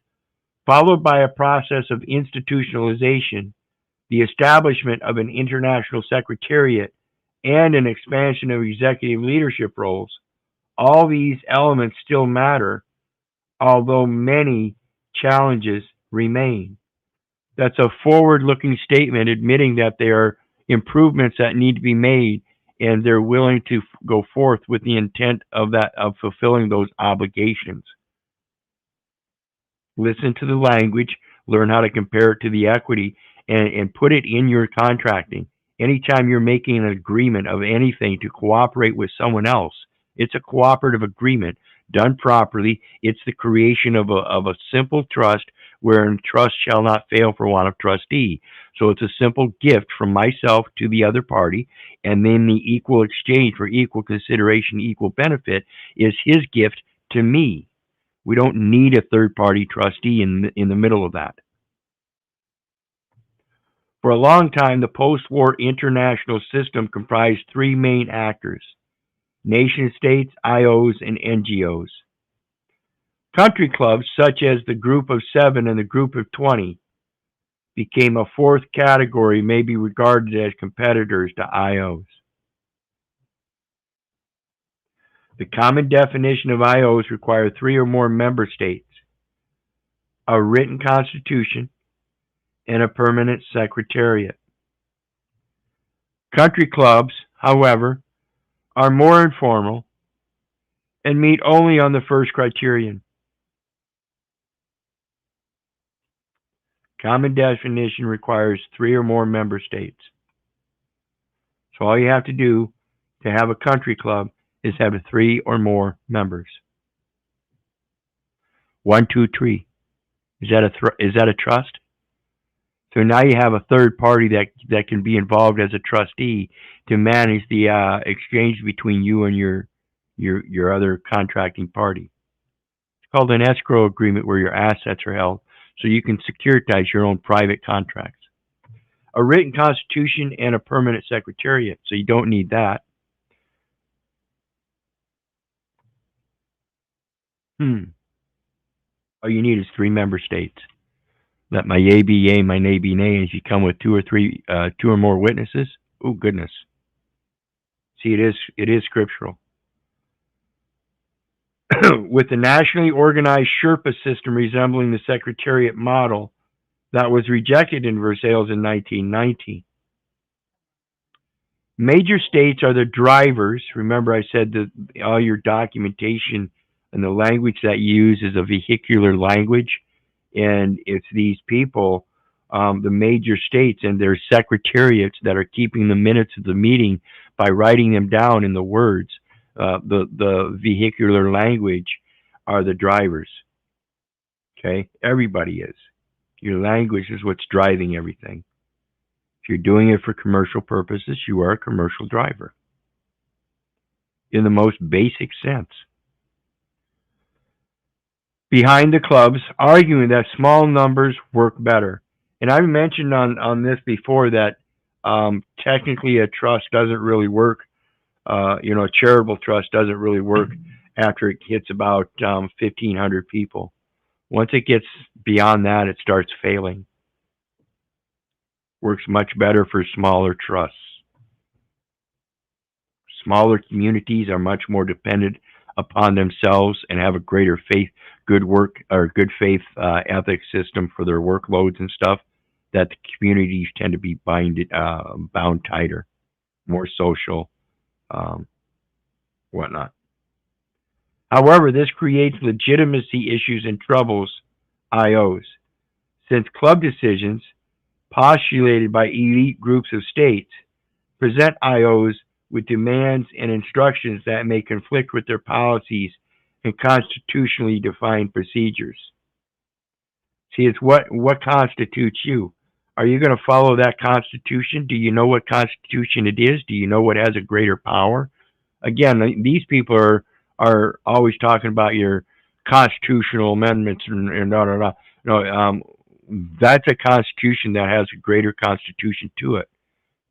followed by a process of institutionalization, the establishment of an international secretariat, and an expansion of executive leadership roles. All these elements still matter, although many challenges remain. That's a forward-looking statement admitting that there are improvements that need to be made, and they're willing to go forth with the intent of fulfilling those obligations. Listen to the language, learn how to compare it to the equity, and put it in your contracting. Anytime you're making an agreement of anything to cooperate with someone else, it's a cooperative agreement. Done properly, it's the creation of a simple trust wherein trust shall not fail for want of trustee. So it's a simple gift from myself to the other party, and then the equal exchange for equal consideration, equal benefit is his gift to me. We don't need a third party trustee in the middle of that. For a long time, the post war international system comprised three main actors: nation states, IOs, and NGOs. Country clubs, such as the Group of Seven and the Group of 20, became a fourth category, may be regarded as competitors to IOs. The common definition of IOs require three or more member states, a written constitution, and a permanent secretariat. Country clubs, however, are more informal and meet only on the first criterion. Common definition requires three or more member states. So all you have to do to have a country club is have three or more members. 1, 2, 3. Is that a trust? So now you have a third party that can be involved as a trustee to manage the exchange between you and your other contracting party. It's called an escrow agreement where your assets are held, so you can securitize your own private contracts. A written constitution and a permanent secretariat, so you don't need that. All you need is three member states. Let my yea be yea, my nay be nay. And if you come with two or more witnesses, oh goodness. See, it is scriptural. With the nationally organized Sherpa system resembling the Secretariat model that was rejected in Versailles in 1919. Major states are the drivers. Remember, I said that all your documentation and the language that you use is a vehicular language, and it's these people, the major states and their secretariats that are keeping the minutes of the meeting by writing them down in the words. The vehicular language are the drivers. Okay, everybody is. Your language is what's driving everything. If you're doing it for commercial purposes, you are a commercial driver in the most basic sense. Behind the clubs, arguing that small numbers work better. And I've mentioned on this before that technically a trust doesn't really work. A charitable trust doesn't really work after it hits about 1,500 people. Once it gets beyond that, it starts failing. Works much better for smaller trusts. Smaller communities are much more dependent upon themselves and have a greater good faith ethics system for their workloads and stuff. That the communities tend to be bound tighter, more social, whatnot. However, this creates legitimacy issues and troubles IOs, since club decisions postulated by elite groups of states present IOs with demands and instructions that may conflict with their policies and constitutionally defined procedures. See, it's what constitutes you. Are you going to follow that Constitution? Do you know what Constitution it is? Do you know what has a greater power? Again, these people are always talking about your constitutional amendments and da da da. No, that's a constitution that has a greater constitution to it.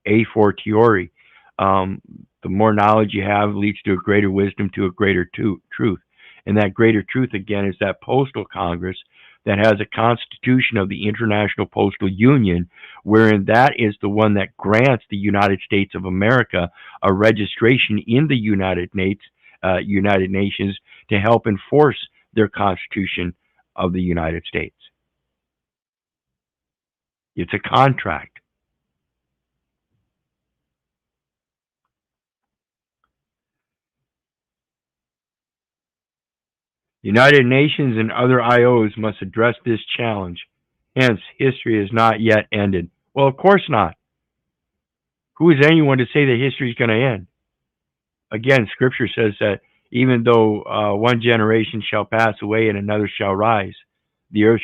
A fortiori. The more knowledge you have leads to a greater wisdom, to a greater truth. And that greater truth, again, is that postal Congress that has a constitution of the International Postal Union, wherein that is the one that grants the United States of America a registration in the United Nations to help enforce their Constitution of the United States. It's a contract. United Nations and other IOs must address this challenge. Hence, history has not yet ended. Well, of course not. Who is anyone to say that history is going to end? Again, Scripture says that Even though one generation shall pass away and another shall rise, the earth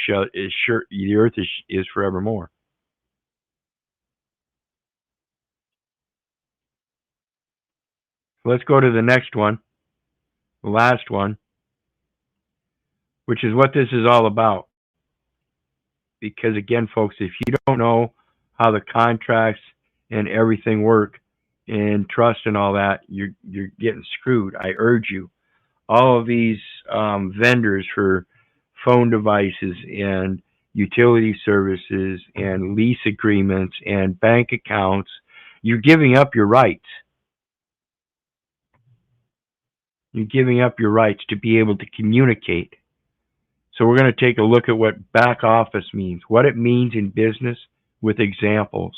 is forevermore. So let's go to the next one, the last one, which is what this is all about. Because again, folks, if you don't know how the contracts and everything work and trust and all that, you're getting screwed. I urge you. All of these vendors for phone devices and utility services and lease agreements and bank accounts, you're giving up your rights. You're giving up your rights to be able to communicate. So we're going to take a look at what back office means, what it means in business with examples.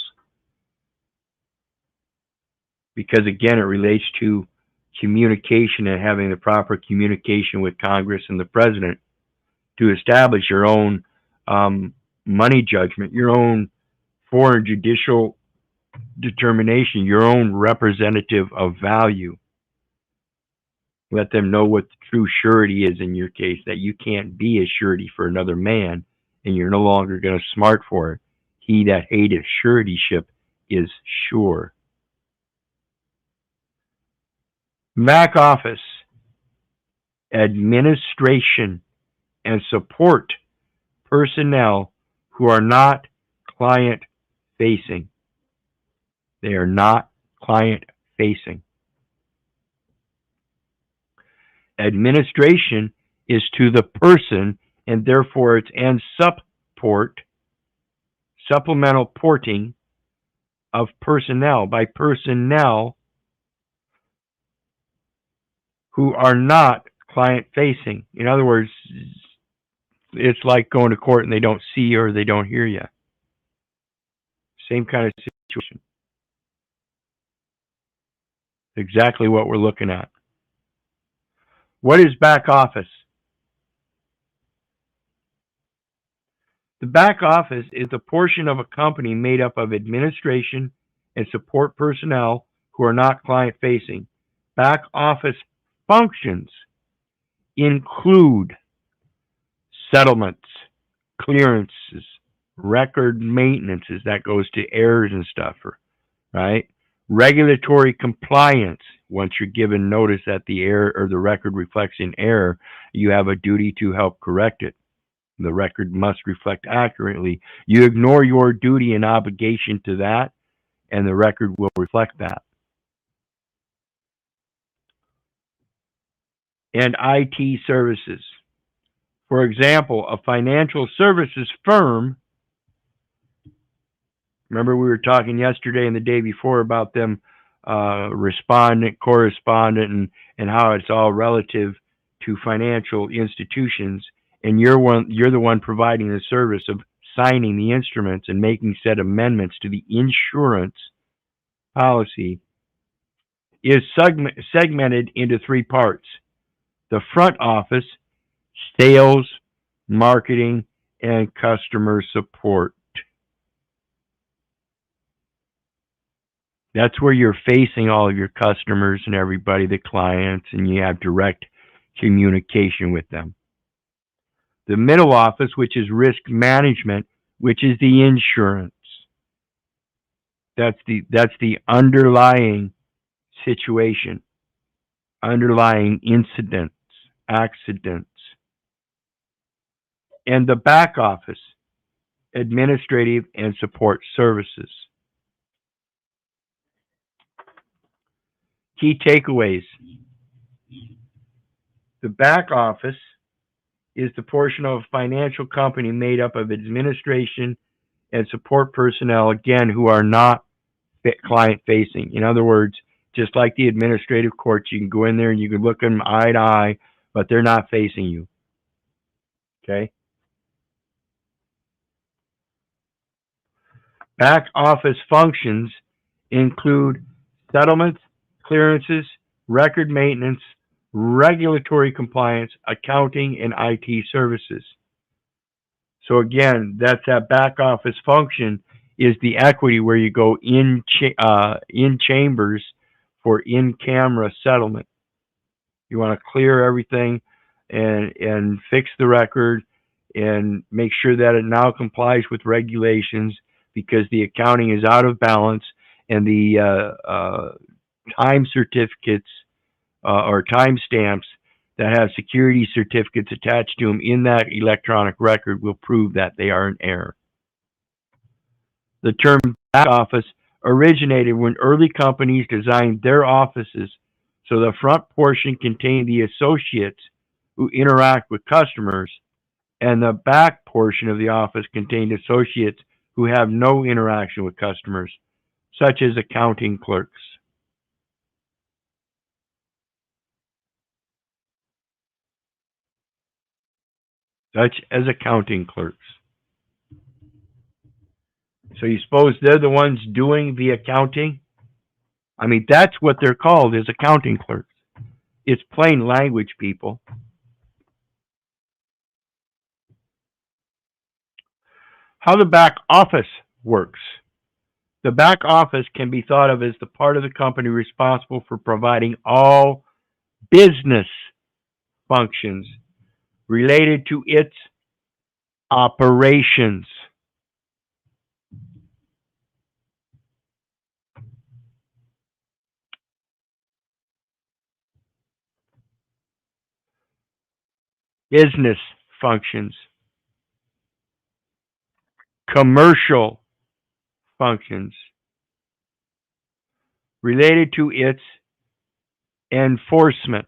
Because again, it relates to communication and having the proper communication with Congress and the president to establish your own money judgment, your own foreign judicial determination, your own representative of value. Let them know what the true surety is in your case, that you can't be a surety for another man, and you're no longer going to smart for it. He that hateth suretyship is sure. Back office, administration, and support personnel who are not client facing. They are not client facing. Administration is to the person, and therefore it's and supplemental porting of personnel by personnel who are not client facing. In other words, it's like going to court and they don't see you or they don't hear you. Same kind of situation. Exactly what we're looking at. What is back office? The back office is a portion of a company made up of administration and support personnel who are not client facing. Back office functions include settlements, clearances, record maintenances, that goes to errors and stuff, right? Regulatory compliance. Once you're given notice that the error or the record reflects an error, you have a duty to help correct it. The record must reflect accurately. You ignore your duty and obligation to that, and the record will reflect that. And IT services. For example, a financial services firm, remember we were talking yesterday and the day before about them respondent, correspondent, and how it's all relative to financial institutions, and you're the one providing the service of signing the instruments and making said amendments to the insurance policy, is segmented into three parts. The front office, sales, marketing, and customer support. That's where you're facing all of your customers and everybody, the clients, and you have direct communication with them. The middle office, which is risk management, which is the insurance. That's the underlying situation, underlying incidents, accidents. And the back office, administrative and support services. Key takeaways. The back office is the portion of a financial company made up of administration and support personnel, again, who are not client facing. In other words, just like the administrative courts, you can go in there and you can look them eye to eye, but they're not facing you. Okay? Back office functions include settlements, clearances, record maintenance, regulatory compliance, accounting, and IT services. So again, that's that back office function is the equity where you go in chambers for in-camera settlement. You want to clear everything and fix the record and make sure that it now complies with regulations because the accounting is out of balance and the time certificates or time stamps that have security certificates attached to them in that electronic record will prove that they are in error. The term back office originated when early companies designed their offices so the front portion contained the associates who interact with customers, and the back portion of the office contained associates who have no interaction with customers, such as accounting clerks. Such as accounting clerks. So you suppose they're the ones doing the accounting? I mean, that's what they're called, is accounting clerks. It's plain language, people. How the back office works. The back office can be thought of as the part of the company responsible for providing all business functions related to its operations. Business functions. Commercial functions related to its enforcement,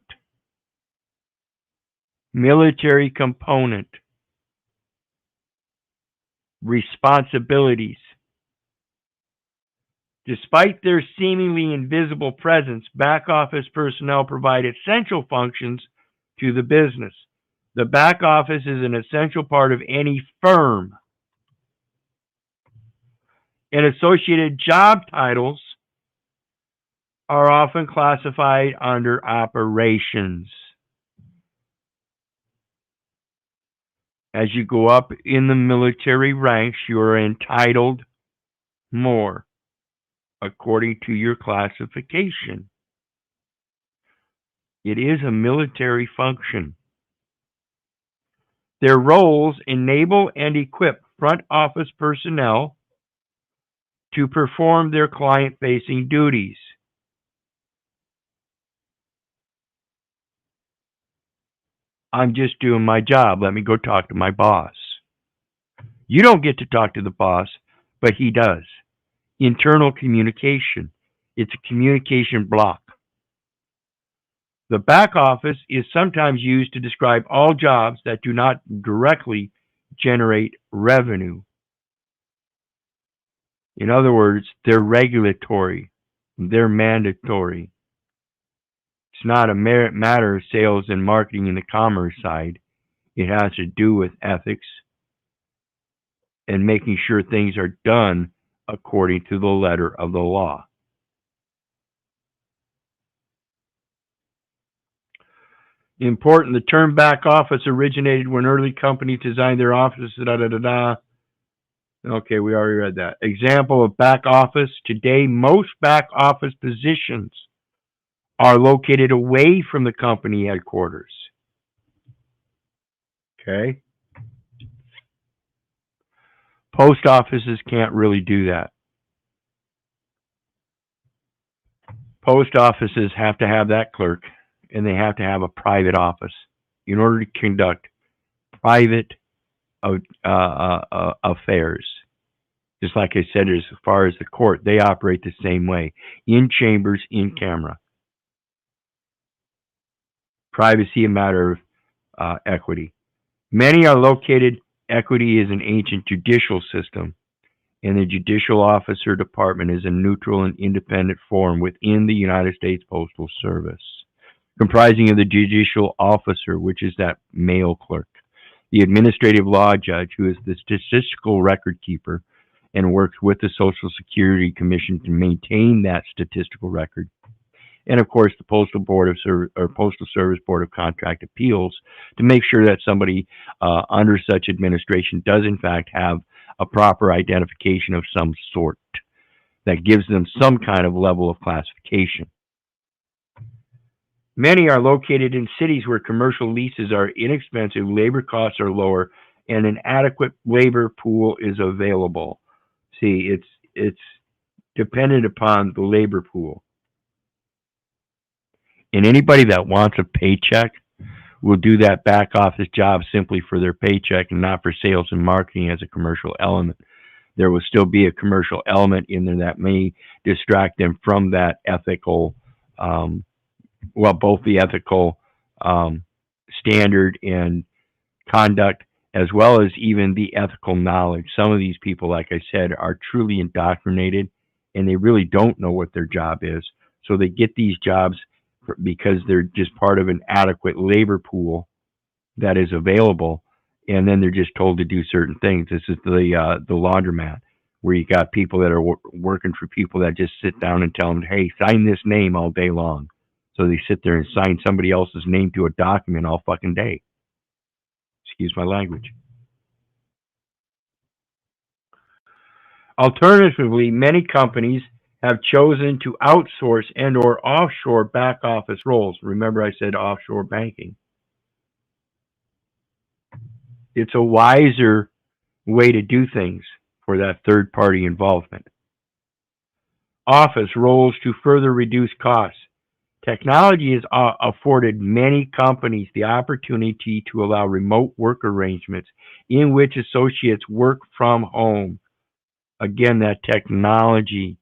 military component, responsibilities. Despite their seemingly invisible presence, back office personnel provide essential functions to the business. The back office is an essential part of any firm. And associated job titles are often classified under operations. As you go up in the military ranks, you are entitled more according to your classification. It is a military function. Their roles enable and equip front office personnel to perform their client-facing duties. I'm just doing my job. Let me go talk to my boss. You don't get to talk to the boss, but he does. Internal communication. It's a communication block. The back office is sometimes used to describe all jobs that do not directly generate revenue. In other words, they're regulatory. They're mandatory. It's not a matter of sales and marketing in the commerce side. It has to do with ethics and making sure things are done according to the letter of the law. Important, the term back office originated when early companies designed their offices, Okay, we already read that. Example of back office. Today, most back office positions are located away from the company headquarters. Okay? Post offices can't really do that. Post offices have to have that clerk, and they have to have a private office in order to conduct private affairs. Just like I said, as far as the court, they operate the same way. In chambers, in camera. Privacy, a matter of equity. Many are located, equity is an ancient judicial system, and the judicial officer department is a neutral and independent form within the United States Postal Service, comprising of the judicial officer, which is that mail clerk, the administrative law judge, who is the statistical record keeper and works with the Social Security Commission to maintain that statistical record, and of course the Postal Service Board of Contract Appeals to make sure that somebody under such administration does in fact have a proper identification of some sort that gives them some kind of level of classification. Many are located in cities where commercial leases are inexpensive, labor costs are lower, and an adequate labor pool is available. See, it's dependent upon the labor pool. And anybody that wants a paycheck will do that back office job simply for their paycheck and not for sales and marketing as a commercial element. There will still be a commercial element in there that may distract them from that ethical, um, well, both the ethical standard and conduct, as well as even the ethical knowledge. Some of these people, like I said, are truly indoctrinated and they really don't know what their job is. So they get these jobs because they're just part of an adequate labor pool that is available, and then they're just told to do certain things. This is the laundromat where you got people that are working for people that just sit down and tell them, "Hey, sign this name all day long." So they sit there and sign somebody else's name to a document all fucking day. Excuse my language. Alternatively, many companies have chosen to outsource and or offshore back office roles. Remember I said offshore banking. It's a wiser way to do things for that third party involvement. Office roles to further reduce costs. Technology has afforded many companies the opportunity to allow remote work arrangements in which associates work from home. Again, that technology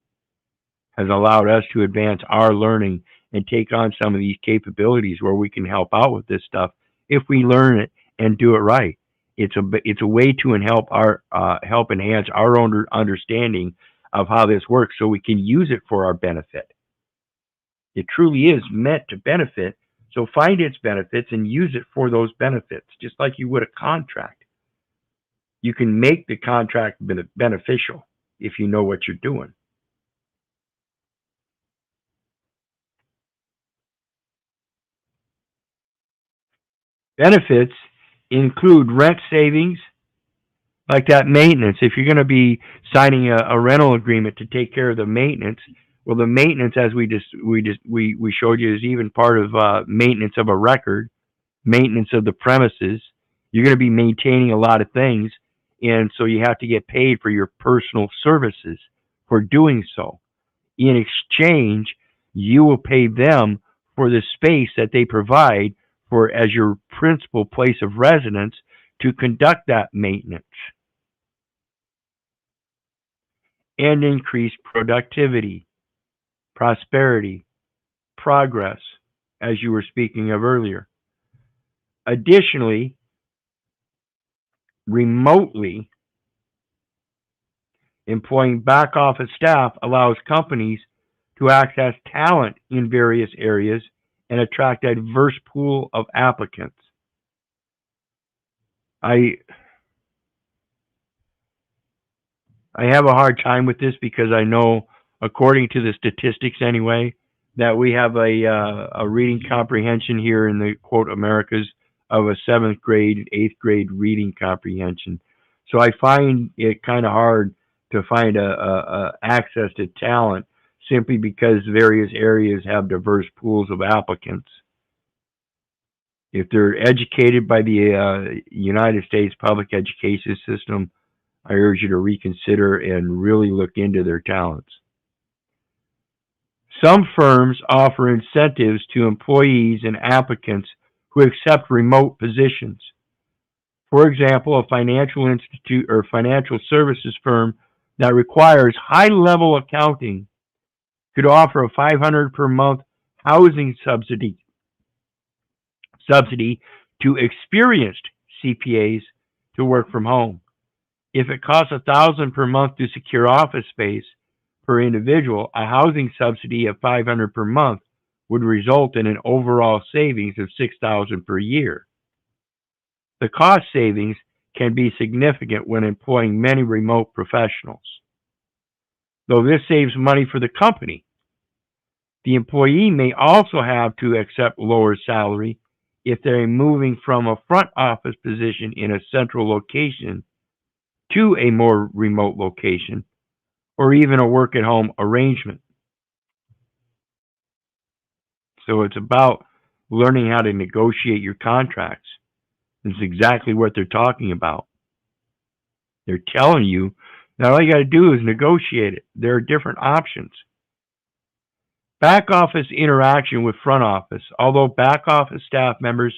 has allowed us to advance our learning and take on some of these capabilities where we can help out with this stuff if we learn it and do it right. It's a way to help enhance our own understanding of how this works so we can use it for our benefit. It truly is meant to benefit, so find its benefits and use it for those benefits, just like you would a contract. You can make the contract beneficial if you know what you're doing. Benefits include rent savings, like that maintenance. If you're going to be signing a rental agreement to take care of the maintenance, well, the maintenance, as we showed you, is even part of maintenance of a record, maintenance of the premises. You're going to be maintaining a lot of things, and so you have to get paid for your personal services for doing so. In exchange, you will pay them for the space that they provide for as your principal place of residence to conduct that maintenance and increase productivity, prosperity, progress, as you were speaking of earlier. Additionally, remotely employing back office staff allows companies to access talent in various areas and attract a diverse pool of applicants. I I have a hard time with this because I know, according to the statistics anyway, that we have a reading comprehension here in the quote Americas of a seventh grade, eighth grade reading comprehension. So I find it kind of hard to find a access to talent simply because various areas have diverse pools of applicants. If they're educated by the United States public education system, I urge you to reconsider and really look into their talents. Some firms offer incentives to employees and applicants who accept remote positions. For example, a financial institute or financial services firm that requires high-level accounting could offer a $500 per month housing subsidy to experienced CPAs to work from home. If it costs $1,000 per month to secure office space per individual, a housing subsidy of $500 per month would result in an overall savings of $6,000 per year. The cost savings can be significant when employing many remote professionals. Though this saves money for the company, the employee may also have to accept lower salary if they're moving from a front office position in a central location to a more remote location, or even a work at home arrangement. So it's about learning how to negotiate your contracts. This is exactly what they're talking about. They're telling you that all you got to do is negotiate it. There are different options. Back office interaction with front office. Although back office staff members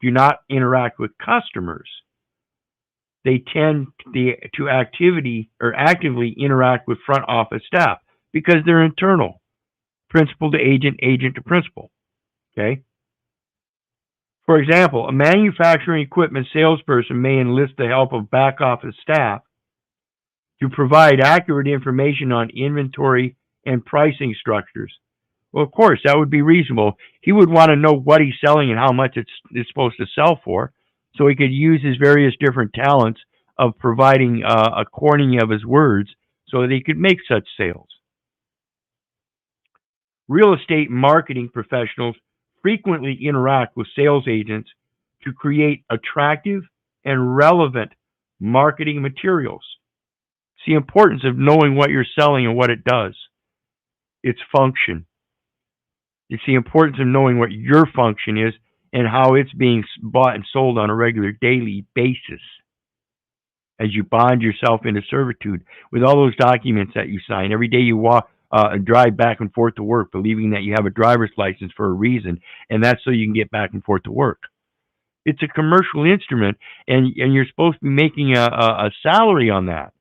do not interact with customers, they tend to actively interact with front office staff because they're internal, principal to agent, agent to principal. Okay. For example, a manufacturing equipment salesperson may enlist the help of back office staff to provide accurate information on inventory and pricing structures. Well, of course, that would be reasonable. He would want to know what he's selling and how much it's supposed to sell for, so he could use his various different talents of providing a corning of his words so that he could make such sales. Real estate marketing professionals frequently interact with sales agents to create attractive and relevant marketing materials. It's the importance of knowing what you're selling and what it does, its function. It's the importance of knowing what your function is and how it's being bought and sold on a regular daily basis as you bond yourself into servitude with all those documents that you sign. Every day you walk and drive back and forth to work, believing that you have a driver's license for a reason, and that's so you can get back and forth to work. It's a commercial instrument, and you're supposed to be making a salary on that.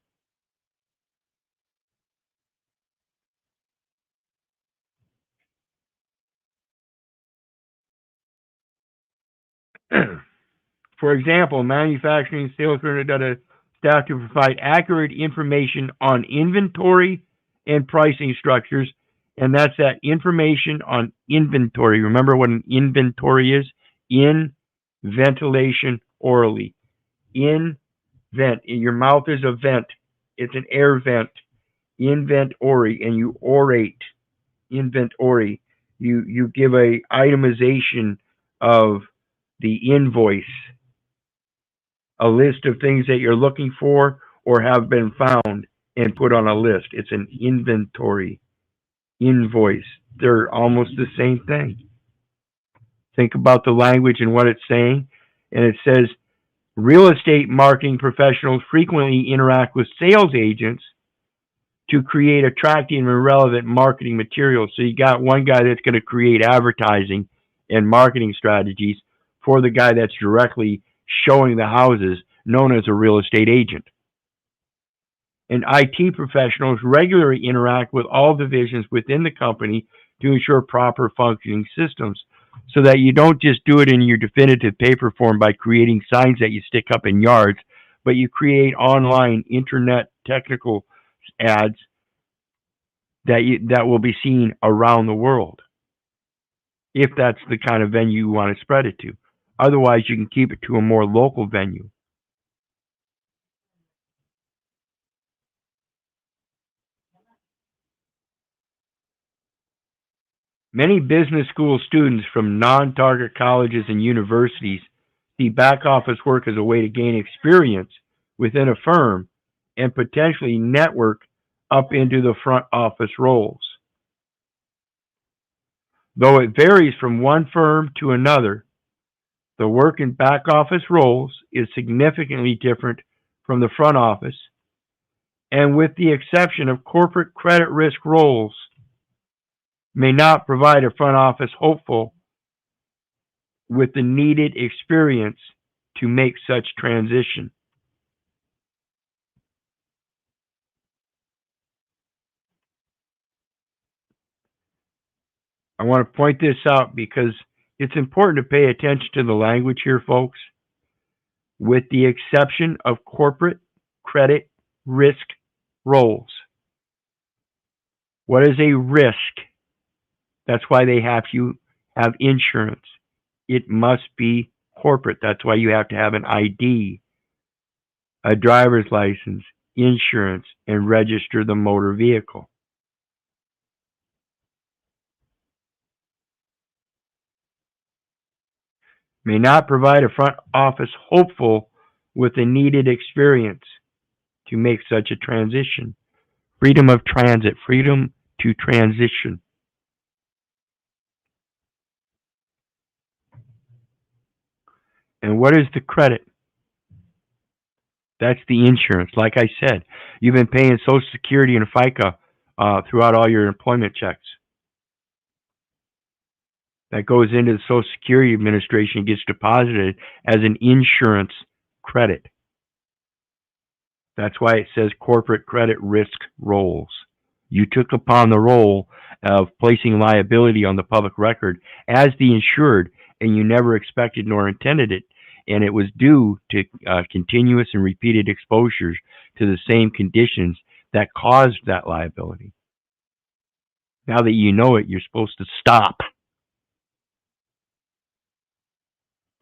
For example, manufacturing sales staff to provide accurate information on inventory and pricing structures, and that's that information on inventory. Remember what an inventory is? In ventilation orally. In vent. Your mouth is a vent. It's an air vent. Inventory, and you orate. Inventory. You give a itemization of the invoice, a list of things that you're looking for or have been found and put on a list. It's an inventory, invoice. They're almost the same thing. Think about the language and what it's saying. And it says real estate marketing professionals frequently interact with sales agents to create attractive and relevant marketing materials. So you got one guy that's going to create advertising and marketing strategies for the guy that's directly showing the houses, known as a real estate agent. And IT professionals regularly interact with all divisions within the company to ensure proper functioning systems, so that you don't just do it in your definitive paper form by creating signs that you stick up in yards, but you create online internet technical ads that will be seen around the world, if that's the kind of venue you want to spread it to. Otherwise, you can keep it to a more local venue. Many business school students from non-target colleges and universities see back office work as a way to gain experience within a firm and potentially network up into the front office roles. Though it varies from one firm to another, the work in back office roles is significantly different from the front office, and with the exception of corporate credit risk roles, may not provide a front office hopeful with the needed experience to make such transition. I want to point this out because it's important to pay attention to the language here, folks. With the exception of corporate credit risk roles. What is a risk? That's why they have you have insurance. It must be corporate. That's why you have to have an ID, a driver's license, insurance, and register the motor vehicle. May not provide a front office hopeful with the needed experience to make such a transition. Freedom of transit, freedom to transition. And what is the credit? That's the insurance. Like I said, you've been paying Social Security and FICA throughout all your employment checks. That goes into the Social Security Administration and gets deposited as an insurance credit. That's why it says corporate credit risk roles. You took upon the role of placing liability on the public record as the insured, and you never expected nor intended it, and it was due to continuous and repeated exposures to the same conditions that caused that liability. Now that you know it, you're supposed to stop.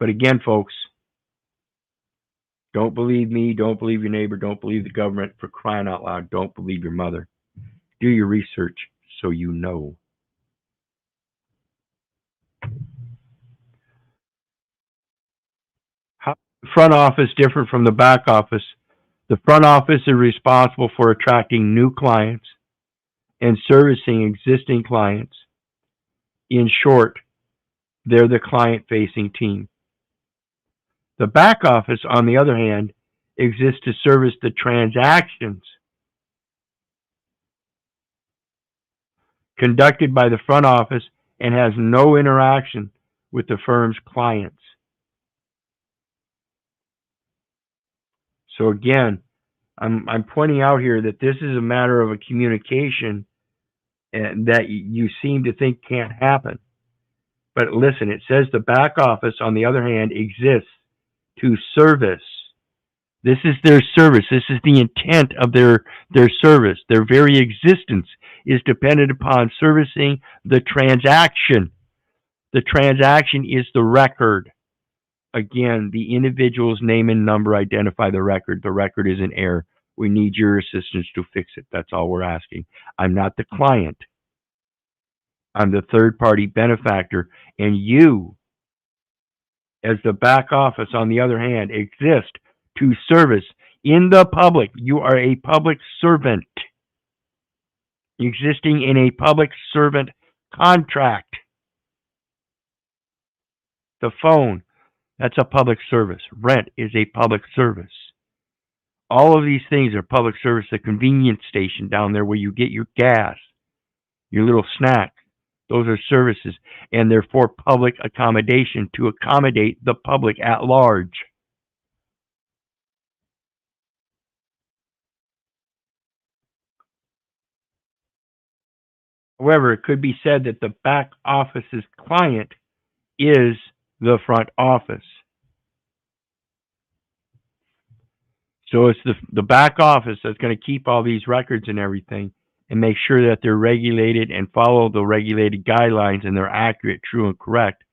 But again, folks, don't believe me, don't believe your neighbor, don't believe the government. For crying out loud, don't believe your mother. Do your research so you know. How the front office different from the back office? The front office is responsible for attracting new clients and servicing existing clients. In short, they're the client-facing team. The back office, on the other hand, exists to service the transactions conducted by the front office and has no interaction with the firm's clients. So again, I'm pointing out here that this is a matter of a communication that you seem to think can't happen. But listen, it says the back office, on the other hand, exists to service. This is their service. This is the intent of their service. Their very existence is dependent upon servicing the transaction. The transaction is the record. Again, the individual's name and number identify the record. The record is in error. We need your assistance to fix it. That's all we're asking. I'm not the client. I'm the third party benefactor. And you, as the back office, on the other hand, exist to service in the public. You are a public servant existing in a public servant contract. The phone, that's a public service. Rent is a public service. All of these things are public service. The convenience station down there where you get your gas, your little snack, those are services, and they're for public accommodation to accommodate the public at large. However, it could be said that the back office's client is the front office. So it's the back office that's going to keep all these records and everything and make sure that they're regulated and follow the regulated guidelines and they're accurate, true, and correct.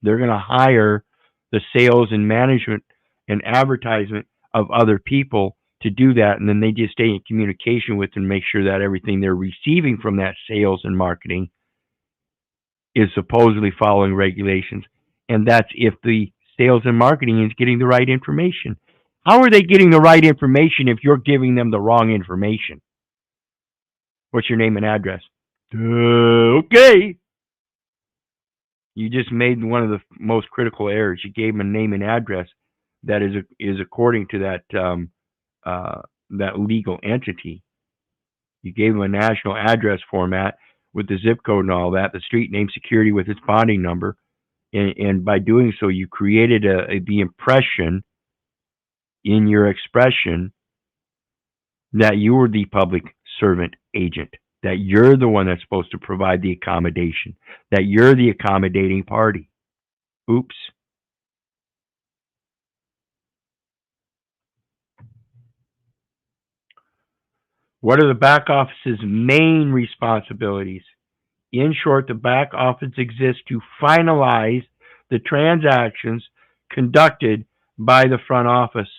They're going to hire the sales and management and advertisement of other people to do that, and then they just stay in communication with and make sure that everything they're receiving from that sales and marketing is supposedly following regulations. And that's if the sales and marketing is getting the right information. How are they getting the right information if you're giving them the wrong information? What's your name and address? Okay. You just made one of the most critical errors. You gave them a name and address that is according to that legal entity. You gave them a national address format with the zip code and all that, the street name, security with its bonding number, and by doing so, you created the impression in your expression that you were the public servant agent, that you're the one that's supposed to provide the accommodation, that you're the accommodating party. Oops. What are the back office's main responsibilities? In short, the back office exists to finalize the transactions conducted by the front office.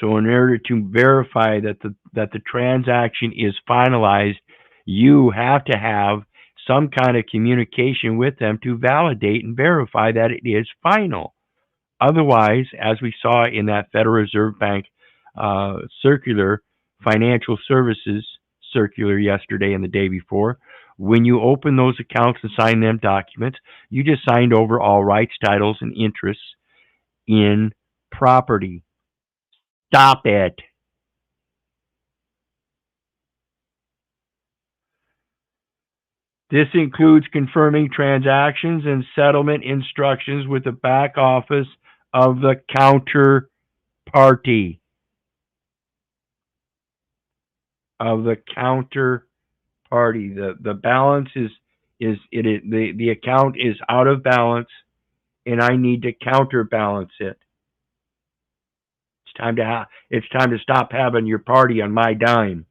So in order to verify that the transaction is finalized, you have to have some kind of communication with them to validate and verify that it is final. Otherwise, as we saw in that Federal Reserve Bank circular, financial services circular yesterday and the day before, When you open those accounts and sign them documents, you just signed over all rights, titles, and interests in property. Stop it. This includes confirming transactions and settlement instructions with the back office of the counterparty. The balance the account is out of balance, and I need to counterbalance it. It's time to stop having your party on my dime.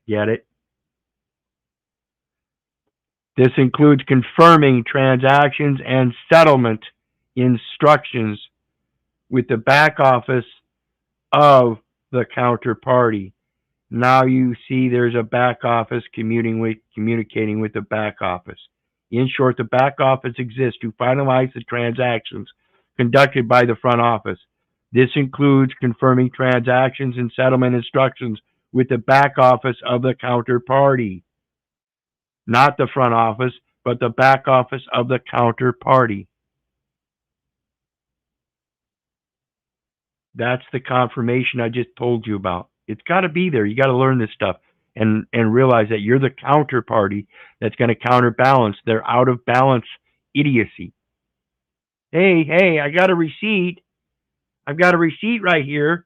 Get it? This includes confirming transactions and settlement instructions with the back office of the counterparty. Now you see there's a back office communicating with the back office. In short, the back office exists to finalize the transactions conducted by the front office. This includes confirming transactions and settlement instructions with the back office of the counterparty. Not the front office, but the back office of the counterparty. That's the confirmation I just told you about. It's got to be there. You got to learn this stuff and realize that you're the counterparty that's going to counterbalance their out of balance idiocy. Hey, I got a receipt. I've got a receipt right here.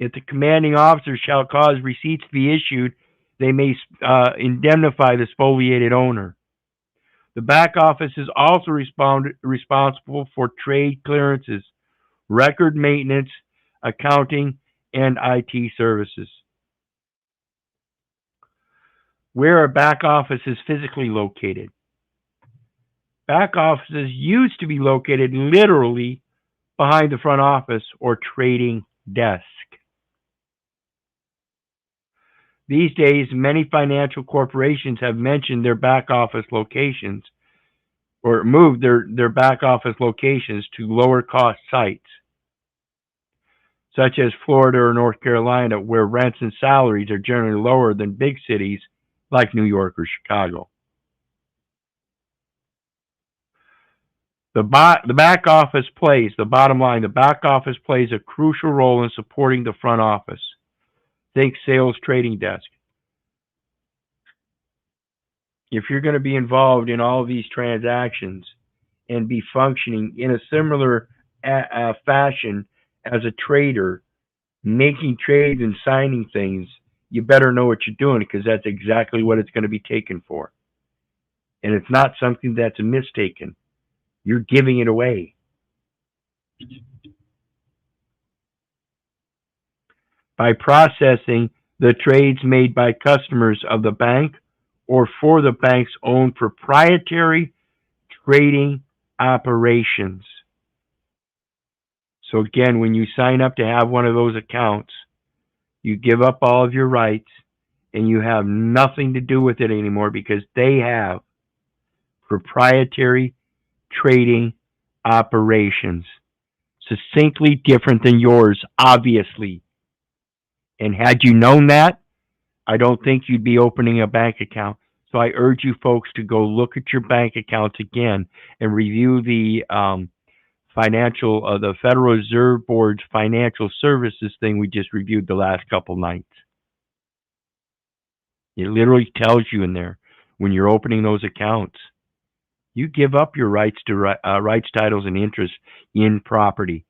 If the commanding officer shall cause receipts to be issued, they may indemnify the spoliated owner. The back office is also responsible for trade clearances, record maintenance, accounting, and IT services. Where a back office is physically located. Back offices used to be located literally behind the front office or trading desk. These days, many financial corporations have mentioned their back office locations or moved their back office locations to lower cost sites, such as Florida or North Carolina, where rents and salaries are generally lower than big cities like New York or Chicago. The back office the bottom line, the back office plays a crucial role in supporting the front office. Think sales trading desk. If you're going to be involved in all of these transactions and be functioning in a similar fashion as a trader, making trades and signing things, you better know what you're doing, because that's exactly what it's going to be taken for. And it's not something that's mistaken. You're giving it away. By processing the trades made by customers of the bank or for the bank's own proprietary trading operations. So again, when you sign up to have one of those accounts, you give up all of your rights and you have nothing to do with it anymore, because they have proprietary trading operations. Succinctly different than yours, obviously. And had you known that, I don't think you'd be opening a bank account. So I urge you folks to go look at your bank accounts again and review the the Federal Reserve Board's financial services thing we just reviewed the last couple nights. It literally tells you in there, when you're opening those accounts, you give up your rights to rights, titles, and interests in property.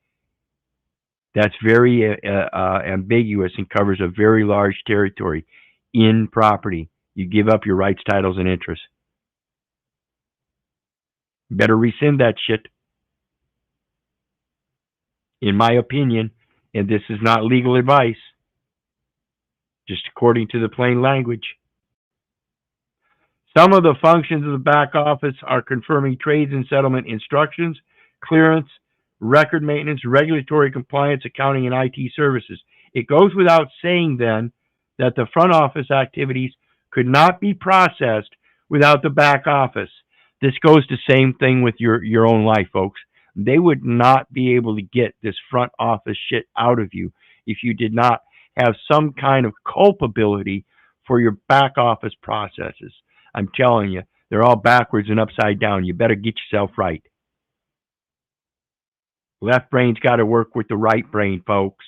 That's very ambiguous and covers a very large territory. In property, you give up your rights, titles, and interests. Better rescind that shit. In my opinion, and this is not legal advice, just according to the plain language. Some of the functions of the back office are confirming trades and settlement instructions, clearance, record maintenance, regulatory compliance, accounting, and IT services. It goes without saying then that the front office activities could not be processed without the back office. This goes the same thing with your own life, folks. They would not be able to get this front office shit out of you if you did not have some kind of culpability for your back office processes. I'm telling you, they're all backwards and upside down. You better get yourself right. Left brain's got to work with the right brain, folks.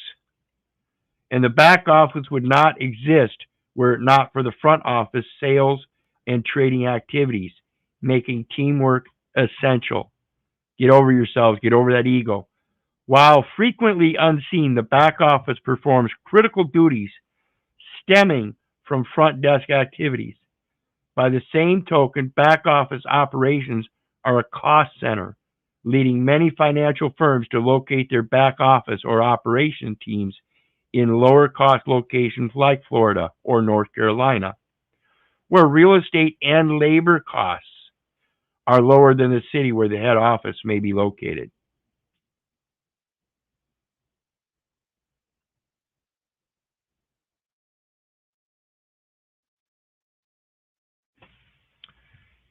And the back office would not exist were it not for the front office sales and trading activities, making teamwork essential. Get over yourselves, get over that ego. While frequently unseen, the back office performs critical duties stemming from front desk activities. By the same token, back office operations are a cost center, leading many financial firms to locate their back office or operation teams in lower cost locations like Florida or North Carolina, where real estate and labor costs are lower than the city where the head office may be located.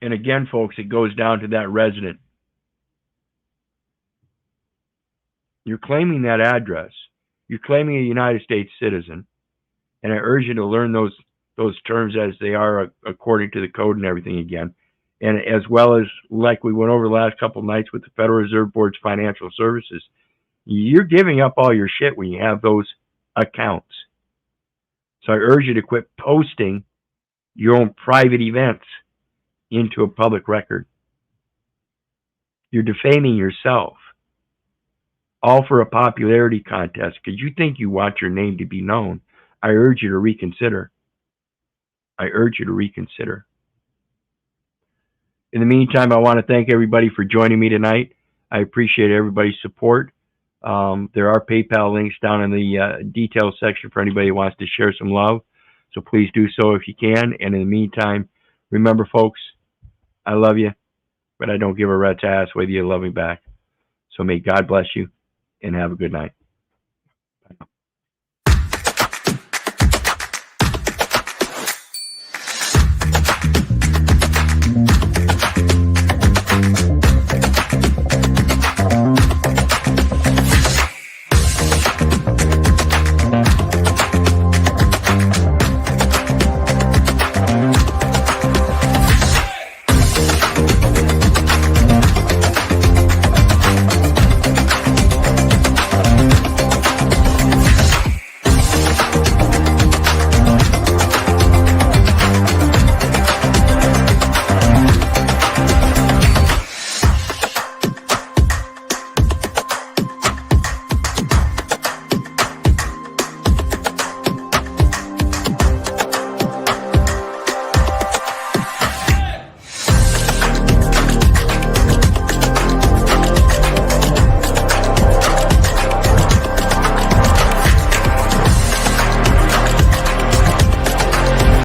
And again, folks, it goes down to that resident. You're claiming that address. You're claiming a United States citizen. And I urge you to learn those terms as they are according to the code and everything again. And as well as, like we went over the last couple of nights with the Federal Reserve Board's financial services, you're giving up all your shit when you have those accounts. So I urge you to quit posting your own private events into a public record. You're defaming yourself, all for a popularity contest because you think you want your name to be known. I urge you to reconsider. I urge you to reconsider. In the meantime, I want to thank everybody for joining me tonight. I appreciate everybody's support. There are PayPal links down in the details section for anybody who wants to share some love. So please do so if you can. And in the meantime, remember, folks, I love you, but I don't give a rat's ass whether you love me back. So may God bless you and have a good night.